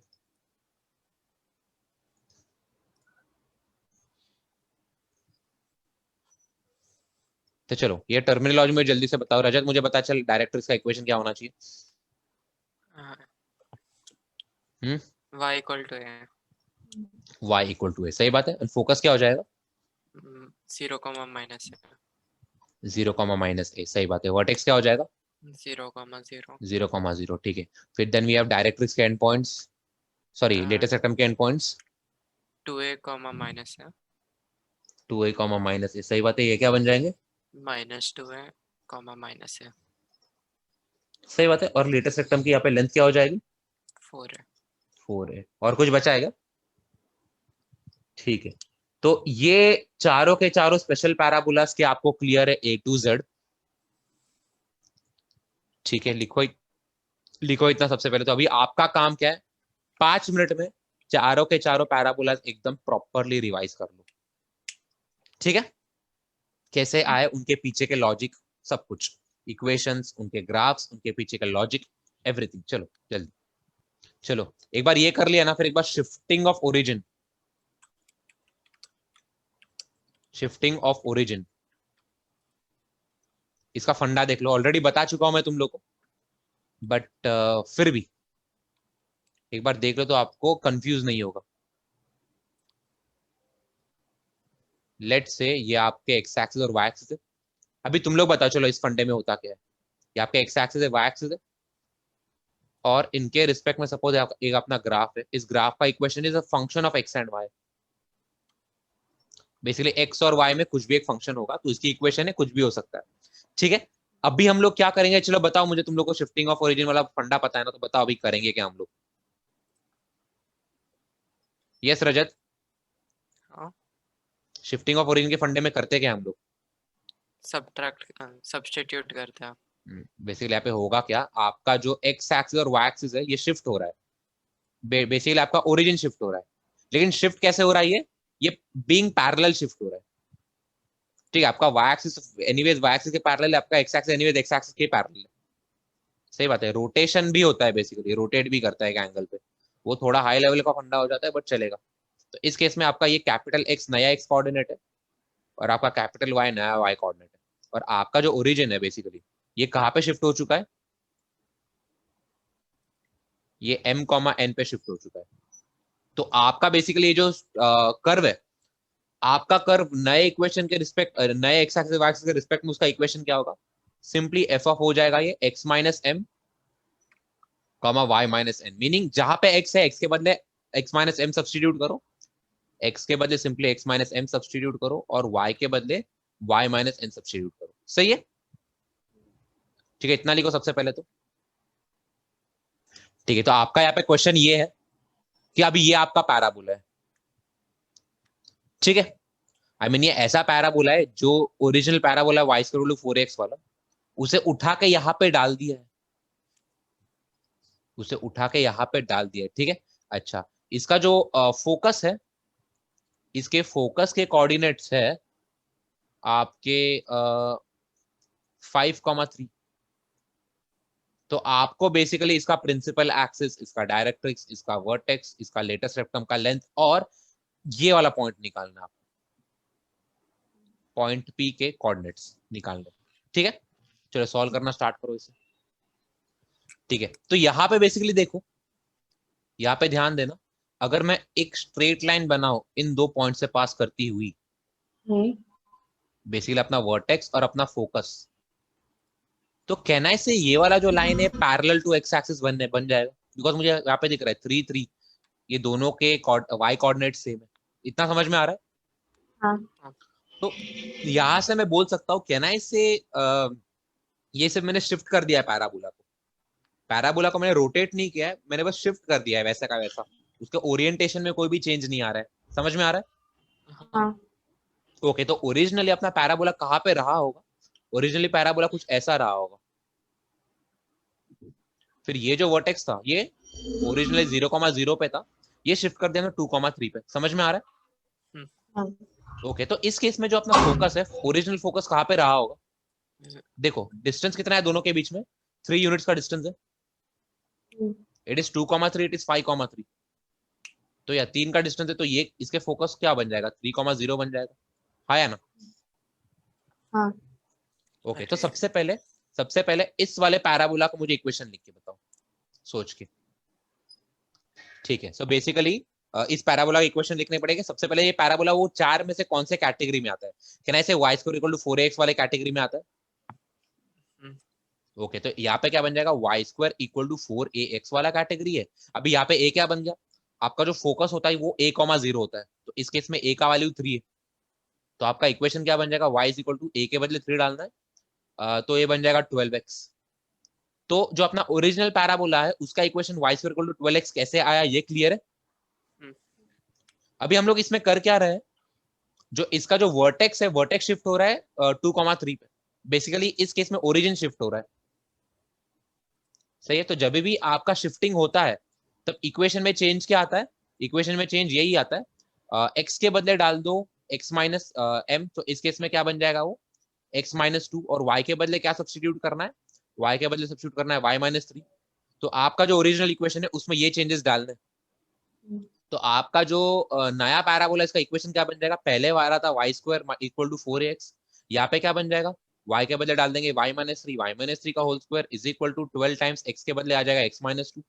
तो चलो ये टर्मिनोलॉजी में जल्दी से बताओ रजत, मुझे पता चल डायरेक्ट्रिक्स का इक्वेशन क्या होना चाहिए। y इक्वल टू है y इक्वल टू है, सही बात है। फोकस क्या हो जाएगा, 0, -a 0, -a, सही बात है। वर्टेक्स क्या हो जाएगा, 0, 0 0, 0, ठीक है। फिर देन वी हैव डायरेक्ट्रिक्स के end points, sorry latus rectum के end points 2a, -a 2a, -a, सही बात है। ये क्या बन जाएंगे, -2a, -a सही बात है। और लेटेस्ट रेक्टम की यहाँ पे लेंथ क्या हो जाएगी, 4a 4a। और कुछ बचा है क्या, ठीक है। तो ये चारों के चारों स्पेशल पैराबोलास के आपको क्लियर है A to Z, ठीक है। लिखो इतना सबसे पहले। तो अभी आपका काम क्या है, 5 मिनट में चारों के चारों पैराबोलास एकदम प्रॉपरली रिवाइज कर लो, ठीक है। कैसे आए, उनके पीछे के लॉजिक, सब कुछ, इक्वेशंस, उनके ग्राफ्स, उनके पीछे का लॉजिक, एवरीथिंग। चलो जल्दी, चलो एक बार ये कर लिया ना, फिर एक बार shifting of origin, shifting of origin, इसका फंडा देख लो। ऑलरेडी बता चुका हूं मैं तुम लोग को, बट फिर भी एक बार देख लो तो आपको कंफ्यूज नहीं होगा। लेट से ये आपके एक्स एक्सिस और वाई एक्सिस है। अभी तुम लोग बताओ चलो इस फंडे में होता क्या है। ये आपके एक्स एक्सिस है, वाई एक्सिस है, और इनके रिस्पेक्ट में सपोज एक अपना ग्राफ है। इस ग्राफ का equation is a function of x and y. Basically x और वाई में कुछ भी एक फंक्शन होगा, तो इसकी इक्वेशन है कुछ भी हो सकता है, ठीक है। अभी हम लोग क्या करेंगे, चलो बताओ मुझे, तुम लोग को शिफ्टिंग ऑफ ओरिजिन वाला फंडा पता है ना, तो बताओ अभी करेंगे क्या हम लोग। यस रजत, हाँ शिफ्टिंग ऑफ ओरिजिन के फंडे में करते क्या हम लोग, सब्स्टिट्यूट करते हैं। बेसिकली यहाँ पे होगा क्या, आपका जो एक्स एक्सिस और वाई एक्सिस है ये शिफ्ट हो रहा है। बेसिकली आपका ओरिजिन शिफ्ट हो रहा है, लेकिन शिफ्ट कैसे हो रहा है, ये बीइंग पैरेलल शिफ्ट हो रहा है, ठीक है। आपका y axis anyways y axis के पैरेलल है, आपका x axis anyways x axis के पैरेलल है, सही बात है। रोटेशन भी होता है, बेसिकली रोटेट भी करता है एक एंगल पे, वो थोड़ा हाई लेवल का फंडा हो जाता है, बट चलेगा। तो इस केस में आपका ये कैपिटल एक्स नया एक्स कोऑर्डिनेट है, और आपका कैपिटल वाई नया वाई कोऑर्डिनेट है, और आपका जो ओरिजिन है बेसिकली ये कहाँ पे शिफ्ट हो चुका है, ये m, n पे शिफ्ट हो चुका है। तो आपका बेसिकली ये जो कर्व है, आपका कर्व नए इक्वेशन के रिस्पेक्ट, नए एक्स एक्सिस वाई एक्सिस के रिस्पेक्ट में उसका इक्वेशन क्या होगा, सिंपली एफ ऑफ हो जाएगा ये x - m, y - n। Meaning जहां पे x है, x के बदले x - m सब्स्टिट्यूट करो, x के बदले सिंपली x - m सब्स्टिट्यूट करो, और y के बदले y - n सब्स्टिट्यूट करो, सही है, ठीक है। इतना लिखो सबसे पहले तो, ठीक है। तो आपका यहाँ पे क्वेश्चन ये है कि अभी ये आपका पैराबोला है, ठीक है। आई मीन ये ऐसा पैराबोला है जो original parabola y square equal to 4x वाला, उसे उठा के यहाँ पे डाल दिया है, उसे उठा के यहाँ पे डाल दिया है। ठीक है। अच्छा, इसका जो फोकस है, इसके फोकस के कोऑर्डिनेट्स है आपके 5,3। तो आपको बेसिकली इसका प्रिंसिपल एक्सिस, इसका डायरेक्ट्रिक्स, इसका वर्टेक्स, इसका लेटेस्ट रेक्टम का लेंथ और ये वाला पॉइंट निकालना, आपको पॉइंट P के कोऑर्डिनेट्स निकालने। ठीक है, चलो सॉल्व करना स्टार्ट करो इसे। ठीक है, तो यहाँ पे बेसिकली देखो, यहाँ पे ध्यान देना, अगर मैं एक स्ट्रेट लाइन बनाऊं इन दो पॉइंट से पास करती हुई, बेसिकली अपना वर्टेक्स और अपना फोकस, तो कहना है से ये वाला जो लाइन है पैरेलल टू एक्स एक्सिस बन जाएगा, बिकॉज मुझे यहाँ पे दिख रहा है 3 3, ये दोनों के वाई कोऑर्डिनेट सेम है। इतना समझ में आ रहा है? हाँ। तो यहां से मैं बोल सकता हूँ कहना है से ये सब मैंने शिफ्ट कर दिया है पैराबोला को। पैराबोला को मैंने रोटेट नहीं किया है, मैंने बस शिफ्ट कर दिया है वैसा का वैसा, उसके ओरिएंटेशन में कोई भी चेंज नहीं आ रहा है। समझ में आ रहा है? हाँ। ओके, तो ओरिजिनली अपना पैराबोला कहाँ पे रहा होगा? ओरिजिनली पैराबोला कुछ ऐसा रहा होगा। फिर ये जो वर्टेक्स था ये ओरिजिनली 0,0 पे था, ये शिफ्ट कर दिया 2,3 पे। समझ में आ रहा है? हाँ। ओके, तो इस केस में जो अपना फोकस है, ओरिजिनल फोकस कहाँ पे रहा होगा? देखो डिस्टेंस कितना है दोनों के बीच में, 3 यूनिट्स का डिस्टेंस है। It is 2,3, it is 5,3। तो या 3 का डिस्टेंस है, तो ये इसके फोकस क्या बन जाएगा? 3,0 बन जाएगा। हाँ या ना? हाँ। ओके, तो सबसे पहले इस वाले पैराबोला को मुझे इक्वेशन लिख के बताओ, सोच के। ठीक है, सो बेसिकली इस पैराबोला का इक्वेशन लिखने पड़ेगा। सबसे पहले ये पैराबोला वो चार में से कौन से कैटेगरी में आता है? क्या ऐसे y square equal to 4ax वाले कैटेगरी में आता है? ओके, तो यहाँ पे क्या बन जाएगा? y square equal to 4ax वाला कैटेगरी है। अभी यहाँ पे a क्या बन गया? आपका जो फोकस होता है वो a,0 होता है, तो इस केस में a का वैल्यू 3 है। तो आपका इक्वेशन क्या बन जाएगा? y is equal to a के बदले 3 डालना है, तो ये बन जाएगा 12x। तो जो अपना ओरिजिनल पैराबोला है उसका equation y square equal to 12x कैसे आया, ये क्लियर है? अभी हम लोग इसमें कर क्या रहे हैं, जो इसका जो वर्टेक्स है, वर्टेक्स शिफ्ट हो रहा है 2,3 पे। बेसिकली इस केस में ओरिजिन शिफ्ट हो रहा है। सही है, तो जब भी आपका शिफ्टिंग होता है तब इक्वेशन में चेंज क्या आता है? इक्वेशन में चेंज यही आता है, x के बदले डाल दो x माइनस m, तो इस केस में क्या बन जाएगा? वो x माइनस 2, और y के बदले क्या सब्सटीट्यूट करना है? y के बदले सब्सटीट्यूट करना है y माइनस 3। तो आपका जो ओरिजिनल इक्वेशन है उसमें ये चेंजेस डालने, तो आपका जो नया पैराबोला इसका इक्वेशन क्या बन जाएगा? पहले वाला था y square equal to 4ax, यहाँ पे क्या बन जाएगा? y के बदले डाल देंगे y माइनस 3 का whole square is equal to 12 times x के बदले आ जाएगा x माइनस 2।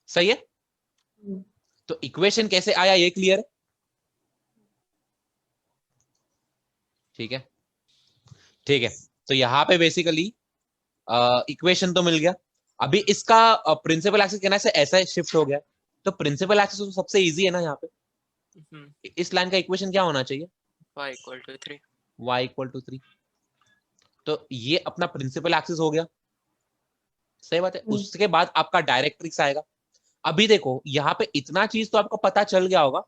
सही है? तो इक्वेशन कैसे आया ये क्लियर है? ठीक है, ठीक है, तो यहाँ पे बेसिकली इक्वेशन तो मिल गया। अभी इसका प्रिंसिपल एक्सिस कहना है ऐसा शिफ्ट हो गया, तो प्रिंसिपल एक्सिस तो सबसे इजी है ना। यहाँ पे इस लाइन का इक्वेशन क्या होना चाहिए? y equal to 3। y equal to 3। तो ये अपना प्रिंसिपल एक्सिस हो गया। सही बात है। उसके बाद आपका डायरेक्ट्रिक्स आएगा। अभी देखो यहाँ पे इतना चीज तो आपको पता चल गया होगा,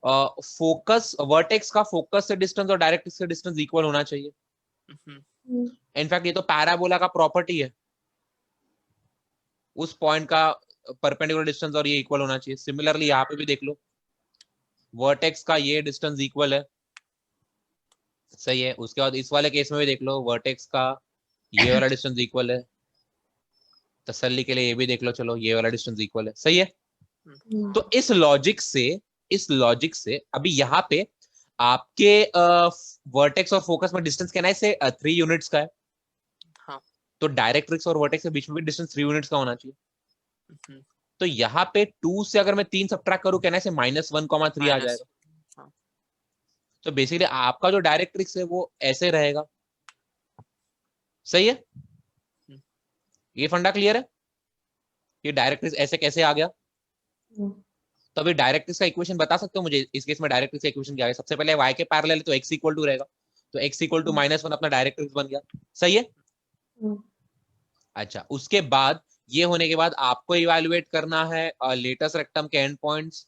फोकस, वर्टेक्स का फोकस से डिस्टेंस और डायरेक्ट्रिक्स से डिस्टेंस इक्वल होना चाहिए। इनफैक्ट ये तो पैराबोला का प्रॉपर्टी है, उस पॉइंट का परपेंडिकुलर डिस्टेंस और ये इक्वल होना चाहिए। सिमिलरली यहाँ पे भी देख लो, वर्टेक्स का ये डिस्टेंस इक्वल है। सही है। उसके बाद इस वाले केस में भी देख लो, वर्टेक्स का ये वाला डिस्टेंस इक्वल है। तसल्ली के लिए ये भी देख लो, चलो ये वाला डिस्टेंस इक्वल है। सही है। तो इस लॉजिक से अभी यहाँ पे आपके वर्टेक्स और फोकस में डिस्टेंस कहना है से 3 यूनिट्स का है। हाँ। तो डायरेक्ट्रिक्स और वर्टेक्स के बीच में भी डिस्टेंस 3 यूनिट्स का होना चाहिए। तो यहाँ पे 2 से अगर मैं 3 सब्ट्रैक्ट करूं, कहना है -1,3 आ जाएगा। हाँ। तो बेसिकली आपका जो डायरेक्ट्रिक्स है वो ऐसे रहेगा। सही है, ये फंडा क्लियर है? ये डायरेक्ट्रिक्स ऐसे कैसे आ गया? तो अभी डायरेक्ट्रिक्स का इक्वेशन बता सकते हो मुझे? इस केस में डायरेक्ट्रिक्स का इक्वेशन क्या है? सबसे पहले y के पैरेलल है तो x इक्वल टू रहेगा, तो x इक्वल टू -1 अपना डायरेक्ट्रिक्स बन गया। सही है। अच्छा, उसके बाद ये होने के बाद आपको इवैल्यूएट करना है लेटेस्ट रेक्टम के एंड पॉइंट्स।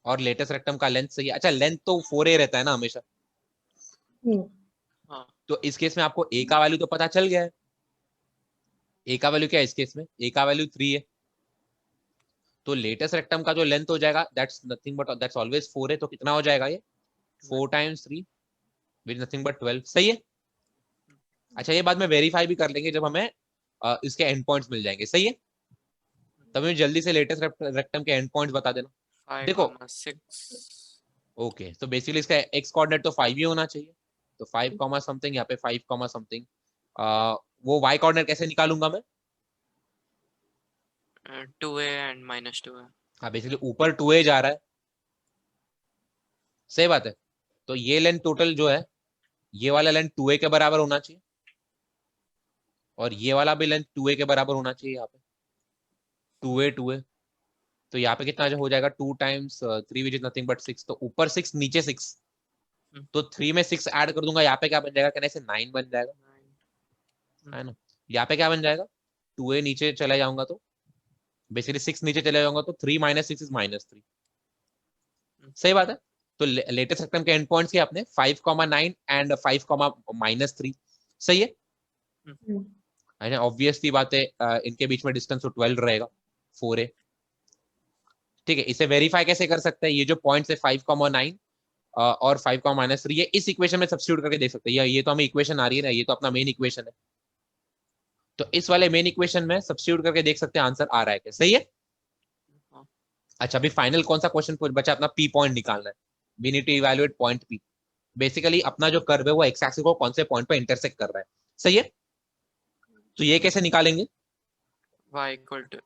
और लेटेस्ट रेक्टम का लेंथ सही है। अच्छा लेंथ तो 4a रहता है ना हमेशा, हम्म, हाँ तो इस केस में आपको a का वैल्यू तो पता चल गया है। a का वैल्यू क्या है इस केस में, a का वैल्यू 3 है, तो लेटेस्ट रेक्टम का जो लेंथ हो जाएगा that's nothing but that's always 4 है, तो कितना हो जाएगा ये 4 टाइम्स 3 विच नथिंग बट 12, सही है। अच्छा ये बाद में वेरीफाई भी कर लेंगे जब हमें इसके एंड पॉइंट्स मिल जाएंगे, सही है। तब हमें जल्दी से लेटेस्ट रेक्टम के एंड पॉइंट्स बता देना। देखो 5,6 ओके, तो बेसिकली इसका एक्स कोऑर्डिनेट तो 5 ही होना चाहिए, तो 5 कॉमा समथिंग, यहाँ पे 5 कॉमा समथिंग। वो वाई कोऑर्डिनेट कैसे निकालूंगा मैं, 2a and -2a। हाँ बेसिकली ऊपर 2a जा रहा है, सही बात है, तो ये लेंथ टोटल जो है ये वाला लेंथ 2a के बराबर होना चाहिए, और ये वाला भी लेंथ 2a के बराबर होना चाहिए, यहाँ पे 2a तो यहाँ पे कितना जो हो जाएगा 2 times 3 which is nothing but 6, तो ऊपर 6 नीचे 6, तो 3 में 6 ऐड कर दूंगा, यहाँ पे क्या बन जाएगा, कहने से 9 बन जाएगा, है ना। यहाँ पे क्या बन जाएगा, 2a नीचे चले जाऊंगा तो बेसिकली 6 नीचे चले जाऊंगा तो 3 - 6 इज -3, सही बात है। तो लेटेस्ट रेक्टम के एंड पॉइंट्स क्या अपने 5,9 एंड 5,-3, सही है। ऑब्वियसली बात है इनके बीच में डिस्टेंस तो 12 रहेगा 4a, ठीक है। इसे वेरीफाई कैसे कर सकते हैं, ये जो पॉइंट्स है 5,9 और 5,-3, ये इस इक्वेशन में सब्स्टिट्यूट करके देख सकते हैं, ये तो हमें इक्वेशन आ रही है ना, ये तो अपना मेन इक्वेशन है, तो इस वाले मेन इक्वेशन में सब्स्टिट्यूट करके देख सकते हैं आंसर आ रहा है क्या, सही है। अच्छा अभी फाइनल कौन सा क्वेश्चन बचा, अपना पी पॉइंट निकालना है, we need to evaluate point P. Basically अपना जो कर्व है वो एक्स एक्सिस को कौन से पॉइंट पे इंटरसेक्ट कर रहा है, सही है। तो ये कैसे निकालेंगे, y equal to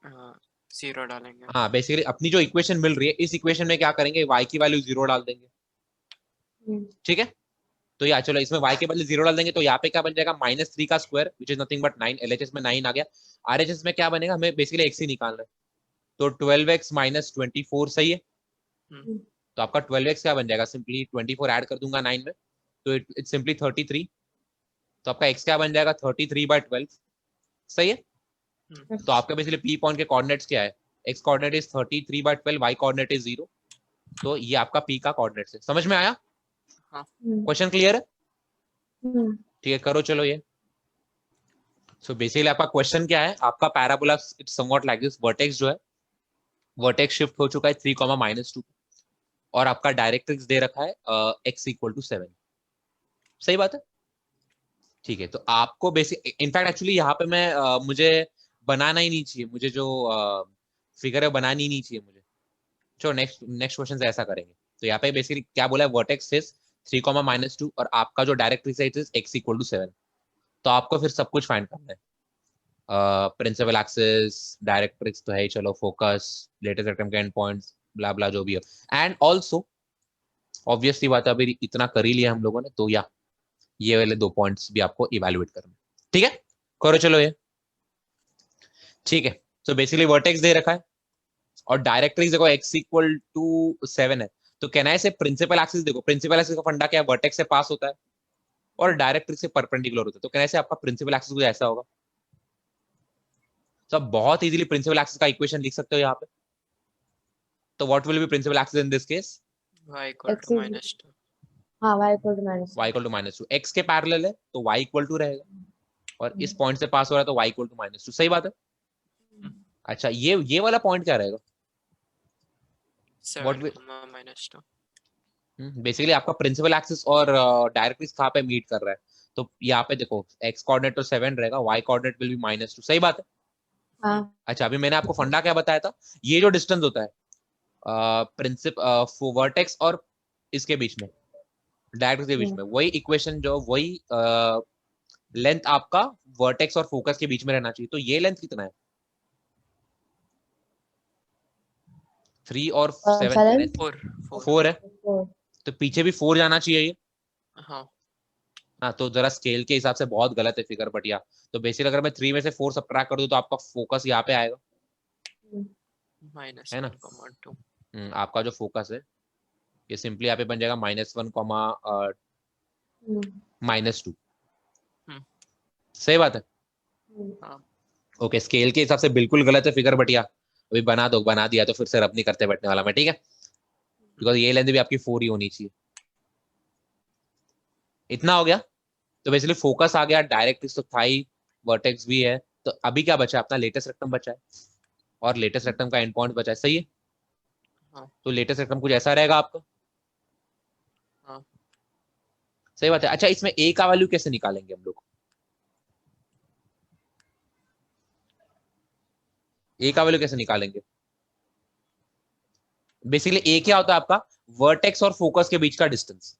0 डालेंगे। हाँ बेसिकली अपनी जो इक्वेशन मिल रही है इस इक्वेशन में क्या करेंगे, y की वैल्यू 0 डाल देंगे, ठीक है। तो या चलो इसमें y के बदले 0 डाल देंगे, तो यहाँ पे क्या बन जाएगा -3 का square which is nothing but 9, LHS में 9 आ गया, RHS में क्या बनेगा, हमें बेसिकली x ही निकालना है, तो 12x - 24, सही है। तो आपका 12x क्या बन जाएगा, सिंपली 24 ऐड कर दूंगा 9 में, तो इट्स सिंपली 33, तो आपका x क्या बन जाएगा 33/12, सही है। तो आपका बेसिकली p पॉइंट के कोऑर्डिनेट्स क्या है, x coordinate is 33/12, y coordinate is 0, तो ये आपका p का कोऑर्डिनेट्स है, समझ में आया, क्वेश्चन क्लियर है, ठीक है। करो चलो ये, सो बेसिकली आपका क्वेश्चन क्या है, आपका parabola it's somewhat like this, vertex जो है वर्टेक्स शिफ्ट हो चुका है 3, -2, और आपका डायरेक्ट्रिक्स दे रखा है x = 7, सही बात है, ठीक है। तो आपको बेसिक इनफैक्ट एक्चुअली यहाँ पे मैं मुझे बनाना ही नहीं चाहिए, मुझे जो फिगर है बनानी ही नहीं चाहिए मुझे, चलो नेक्स्ट क्वेश्चन से ऐसा करेंगे। तो यहाँ पे बेसिकली क्या बोला है, वर्टेक्स इज 3, -2 और आपका जो डायरेक्ट्रिक्स है इट इज x = 7, तो आपको फिर सब कुछ फाइंड करना है, प्रिंसिपल एक्सिस, डायरेक्ट्रिक्स तो है ही, चलो फोकस, लेटेस्ट रेक्टम के एंड पॉइंट्स, ब्ला ब्ला जो भी है, एंड ऑल्सो ऑब्वियसली बात है अभी इतना कर ही लिया हम लोगों ने, तो या ये वाले 2 पॉइंट्स भी आपको इवेल्युएट करना, ठीक है। करो चलो ये, ठीक है। तो बेसिकली वर्टेक्स दे रखा है और डायरेक्ट्रिक्स देखो x = 7 है, तो कहना है से प्रिंसिपल एक्सिस, देखो प्रिंसिपल एक्सिस का फंडा क्या है, वर्टेक्स से पास होता है और डायरेक्ट्रिक्स से परपेंडिकुलर होता है, तो कहना है आपका प्रिंसिपल एक्सिस कुछ ऐसा होगा, तो आप बहुत इजीली प्रिंसिपल एक्सिस का इक्वेशन लिख सकते हो यहाँ पे, तो what will be principal axis in this case, y equal to -2। हाँ y = -2, y = -2, x के पैरेलल है तो y = 2 रहेगा, और इस पॉइंट से पास हो रहा है तो y = -2, सही बात है। अच्छा ये वाला पॉइंट क्या रहेगा, 7, -2। बेसिकली आपका प्रिंसिपल एक्सिस और डायरेक्ट्रिक्स कहाँ पे मीट कर रहा है, तो यहाँ पे देखो x कोऑर्डिनेट तो 7 रहेगा, y कोऑर्डिनेट विल बी -2, सही बात है। हाँ अच्छा अभी मैंने आपको फंडा क्या बताया था, ये जो डिस्टेंस होता है प्रिंसिप वर्टेक्स और इसके बीच में, डायरेक्ट्रिक्स के बीच में, वही इक्वेशन जो वही लेंथ आपका वर्टेक्स और फोकस के बीच में रहना चाहिए, तो ये लेंथ कितना है 3 और 7 4 है, तो पीछे भी 4 जाना चाहिए ये, हाँ तो जरा स्केल के हिसाब से बहुत गलत है फिगर, बट या तो बेसिकली अगर मैं 3 में से 4 सब्ट्रैक्ट कर दूं तो आपका फोकस यहाँ पे आएगा, है ना। -1,2। आपका जो फोकस है ये सिंपली यहाँ पे बन जाएगा -1, -2, सही बात है। ओके स्केल के हिसाब से बिल्कुल गलत है फिगर, बट या अभी बना दिया तो फिर से रब नहीं करते बैठने वाला मैं, ठीक है। बिकॉज ये लेंथ भी आपकी 4 ही होनी चाहिए। इतना हो गया। तो बेसिकली फोकस आ गया, डायरेक्ट तो थाई, वर्टेक्स भी है। तो अभी क्या बचा है, अपना लेटेस्ट रेक्टम बचा है और लेटेस्ट रेक्टम का एंड पॉइंट बचा है, सही है। हाँ। तो लेटेस्ट रेक्टम कुछ ऐसा रहेगा आपका। हाँ। सही बात है। अच्छा, इसमें ए का वैल्यू कैसे निकालेंगे हम लोग? ए का वैल्यू कैसे निकालेंगे? बेसिकली ए क्या होता है आपका, वर्टेक्स और फोकस के बीच का डिस्टेंस,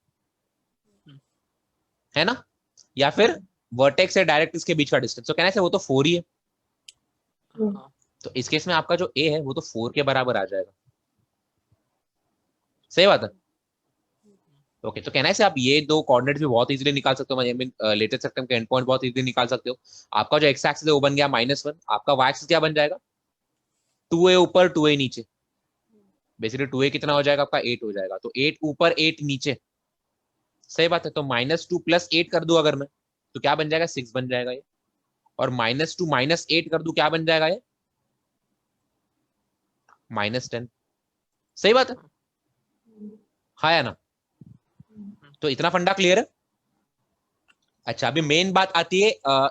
है ना, या फिर वर्टेक्स से डायरेक्ट इसके बीच का डिस्टेंस। तो कहना है वो तो 4 ही है। हाँ। तो इस केस में आपका जो ए है वो तो 4 के बराबर आ जाएगा। सही बात है। ओके, तो कहना है आप ये दो कोऑर्डिनेट्स भी बहुत इजीली निकाल सकते हो, मतलब लेटेस्ट सेक्टम का एंड पॉइंट बहुत इजीली निकाल सकते हो। आपका जो एक्स एक्सिस है वो बन गया -1, आपका वाई एक्सिस क्या बन जाएगा, 2a ऊपर 2a नीचे। बेसिकली 2a कितना हो जाएगा आपका, 8 हो जाएगा। तो 8 ऊपर 8 नीचे, सही बात है। तो -2 + 8 कर दूं अगर मैं, तो क्या बन जाएगा, 6 बन जाएगा ये। और -2 - 8 कर दूं, क्या बन जाएगा ये, -10। सही बात है, हाँ या ना। तो इतना फंडा क्लियर है। अच्छा, अभी मेन बात आती है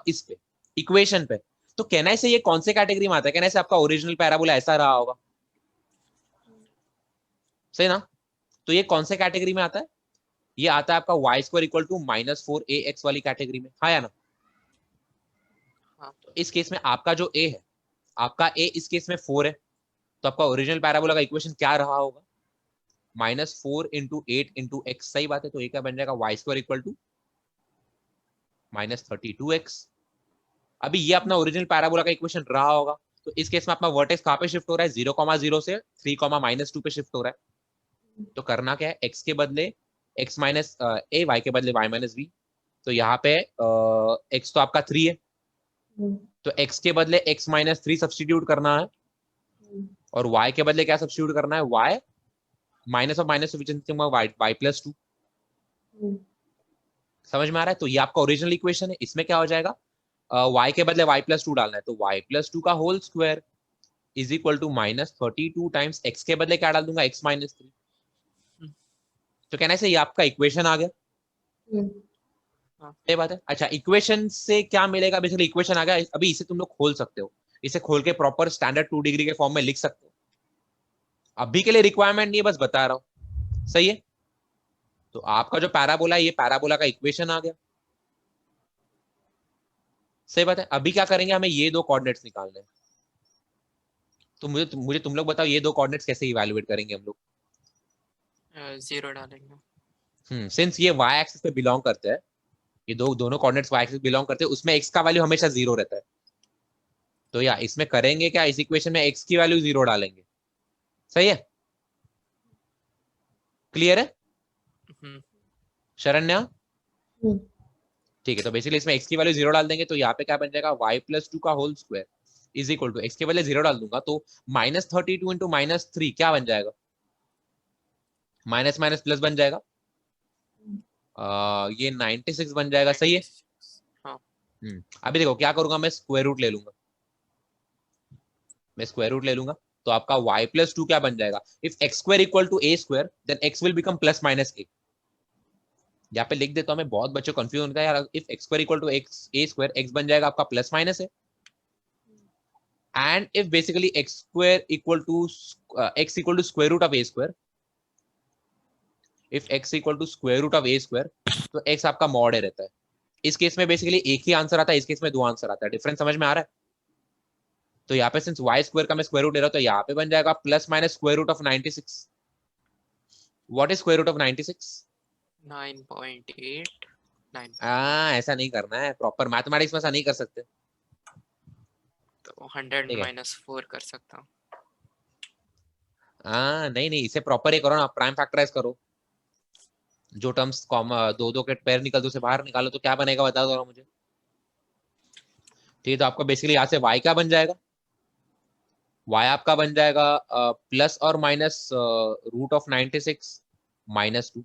इस पे, इक्वेशन पे। तो कहना है ये कौन से कैटेगरी में आता है, कहना है आपका ओरिजिनल पैराबोला ऐसा रहा होगा, सही ना। तो ये कौन से कैटेगरी में आता है, ये आता है आपका y² = -4ax वाली कैटेगरी में, हाँ या ना। हाँ। तो इस केस में आपका जो a है, आपका a इस केस में 4 है। तो आपका ओरिजिनल पैराबोला का इक्वेशन क्या रहा होगा, -4 × 8 × x, सही बात है। तो a क्या बन जाएगा, y² = -32x। अभी ये अपना ओरिजिनल पैराबोला का इक्वेशन रहा होगा। तो इस केस में अपना वर्टेक्स कहां पे शिफ्ट हो रहा है, 0,0 से 3, -2 पे शिफ्ट हो रहा है। तो करना क्या है, x के बदले x माइनस a, y के बदले y - b। तो यहाँ पे x तो आपका 3 है, तो x के बदले x - 3 सब्सटीट्यूट करना है, और y के बदले क्या सब्सटीट्यूट करना है, y minus of minus y + 2। समझ में आ रहा है। तो ये आपका ओरिजिनल इक्वेशन है। इसमें क्या हो जाएगा, y के बदले y + 2 डालना है, तो y + 2 का whole square is equal to -32 times x के बदले क्या डाल दूंगा, x - 3। तो कहना है ये आपका इक्वेशन आ गया। ये बात है। अच्छा, इक्वेशन से क्या मिलेगा, बेसिकली इक्वेशन आ गया। अभी इसे तुम लोग खोल सकते हो, इसे खोल के प्रॉपर स्टैंडर्ड 2 डिग्री के फॉर्म में लिख सकते हो। अभी के लिए रिक्वायरमेंट नहीं है, बस बता रहा हूं, सही है। तो आपका जो पैराबोला है, ये पैराबोला का इक्वेशन आ गया। सही बात है। अभी क्या करेंगे, हमें ये दो कोऑर्डिनेट्स निकालने हैं। तो मुझे तुम लोग बताओ, ये दो कोऑर्डिनेट्स कैसे इवैल्यूएट करेंगे हम लोग। 0 डालेंगे। सिंस ये y एक्सिस पे बिलोंग करते हैं, ये दोनों कोऑर्डिनेट्स y एक्सिस बिलोंग करते हैं, उसमें x का वैल्यू हमेशा 0 रहता है। तो या इसमें करेंगे क्या, इस इक्वेशन में x की वैल्यू 0 डालेंगे, सही है। क्लियर है शरण्या? ठीक है। तो बेसिकली इसमें x की वैल्यू 0 डाल देंगे, तो यहाँ पे क्या बन जाएगा, y + 2 का whole square is equal to, x के बदले 0 डाल दूंगा तो -32 × -3 क्या बन जाएगा, माइनस माइनस प्लस बन जाएगा, ये 96 बन जाएगा, सही है। हाँ। अभी देखो क्या करूंगा, मैं स्क्वायर रूट ले लूंगा, मैं स्क्वायर रूट ले लूंगा। तो आपका y + 2 क्या बन जाएगा, if x² = a² then x will become +-a। यहाँ पे लिख देता हूं मैं, बहुत बच्चे कंफ्यूज होता है यार। इफ x² = a², x बन जाएगा आपका +-a। And if basically x² = x = square root of a², if x = square root of a², तो x आपका मॉड रहता है। इस केस में बेसिकली एक ही आंसर आता है, इस केस में 2 आंसर आता है। डिफरेंस समझ में आ रहा है। तो यहाँ पे सिंस y² का मैं स्क्वायर रूट ले रहा हूं, तो यहाँ पे बन जाएगा +-96। What is square root of 96? 9.895। ऐसा नहीं करना है, प्रॉपर मैथमेटिक्स में ऐसा नहीं कर सकते। तो 100 ठीक है, -4 कर सकता हूँ। नहीं नहीं, इसे प्रॉपर ये करो ना, प्राइम फैक्टराइज करो। जो टर्म्स दो दो के पैर निकल दो, उसे बाहर निकालो, तो क्या बनेगा बता दो मुझे। ठीक है, तो आपका बेसिकली यहाँ से y क्या बन जाएगा, y आपका बन जाएगा प्लस और माइनस √96 -2।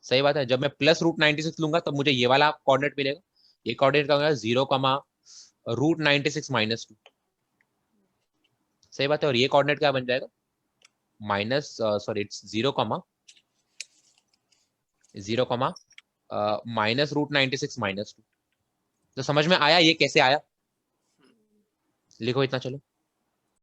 सही बात है। जब मैं +√96 लूंगा तब मुझे ये वाला कोऑर्डिनेट मिलेगा। ये कोऑर्डिनेट का होगा 0, √96 -2। सही बात है। और ये कोऑर्डिनेट क्या बन जाएगा, minus sorry it's 0 minus root 96 -2। तो समझ में आया ये कैसे आया? लिखो इतना, चलो।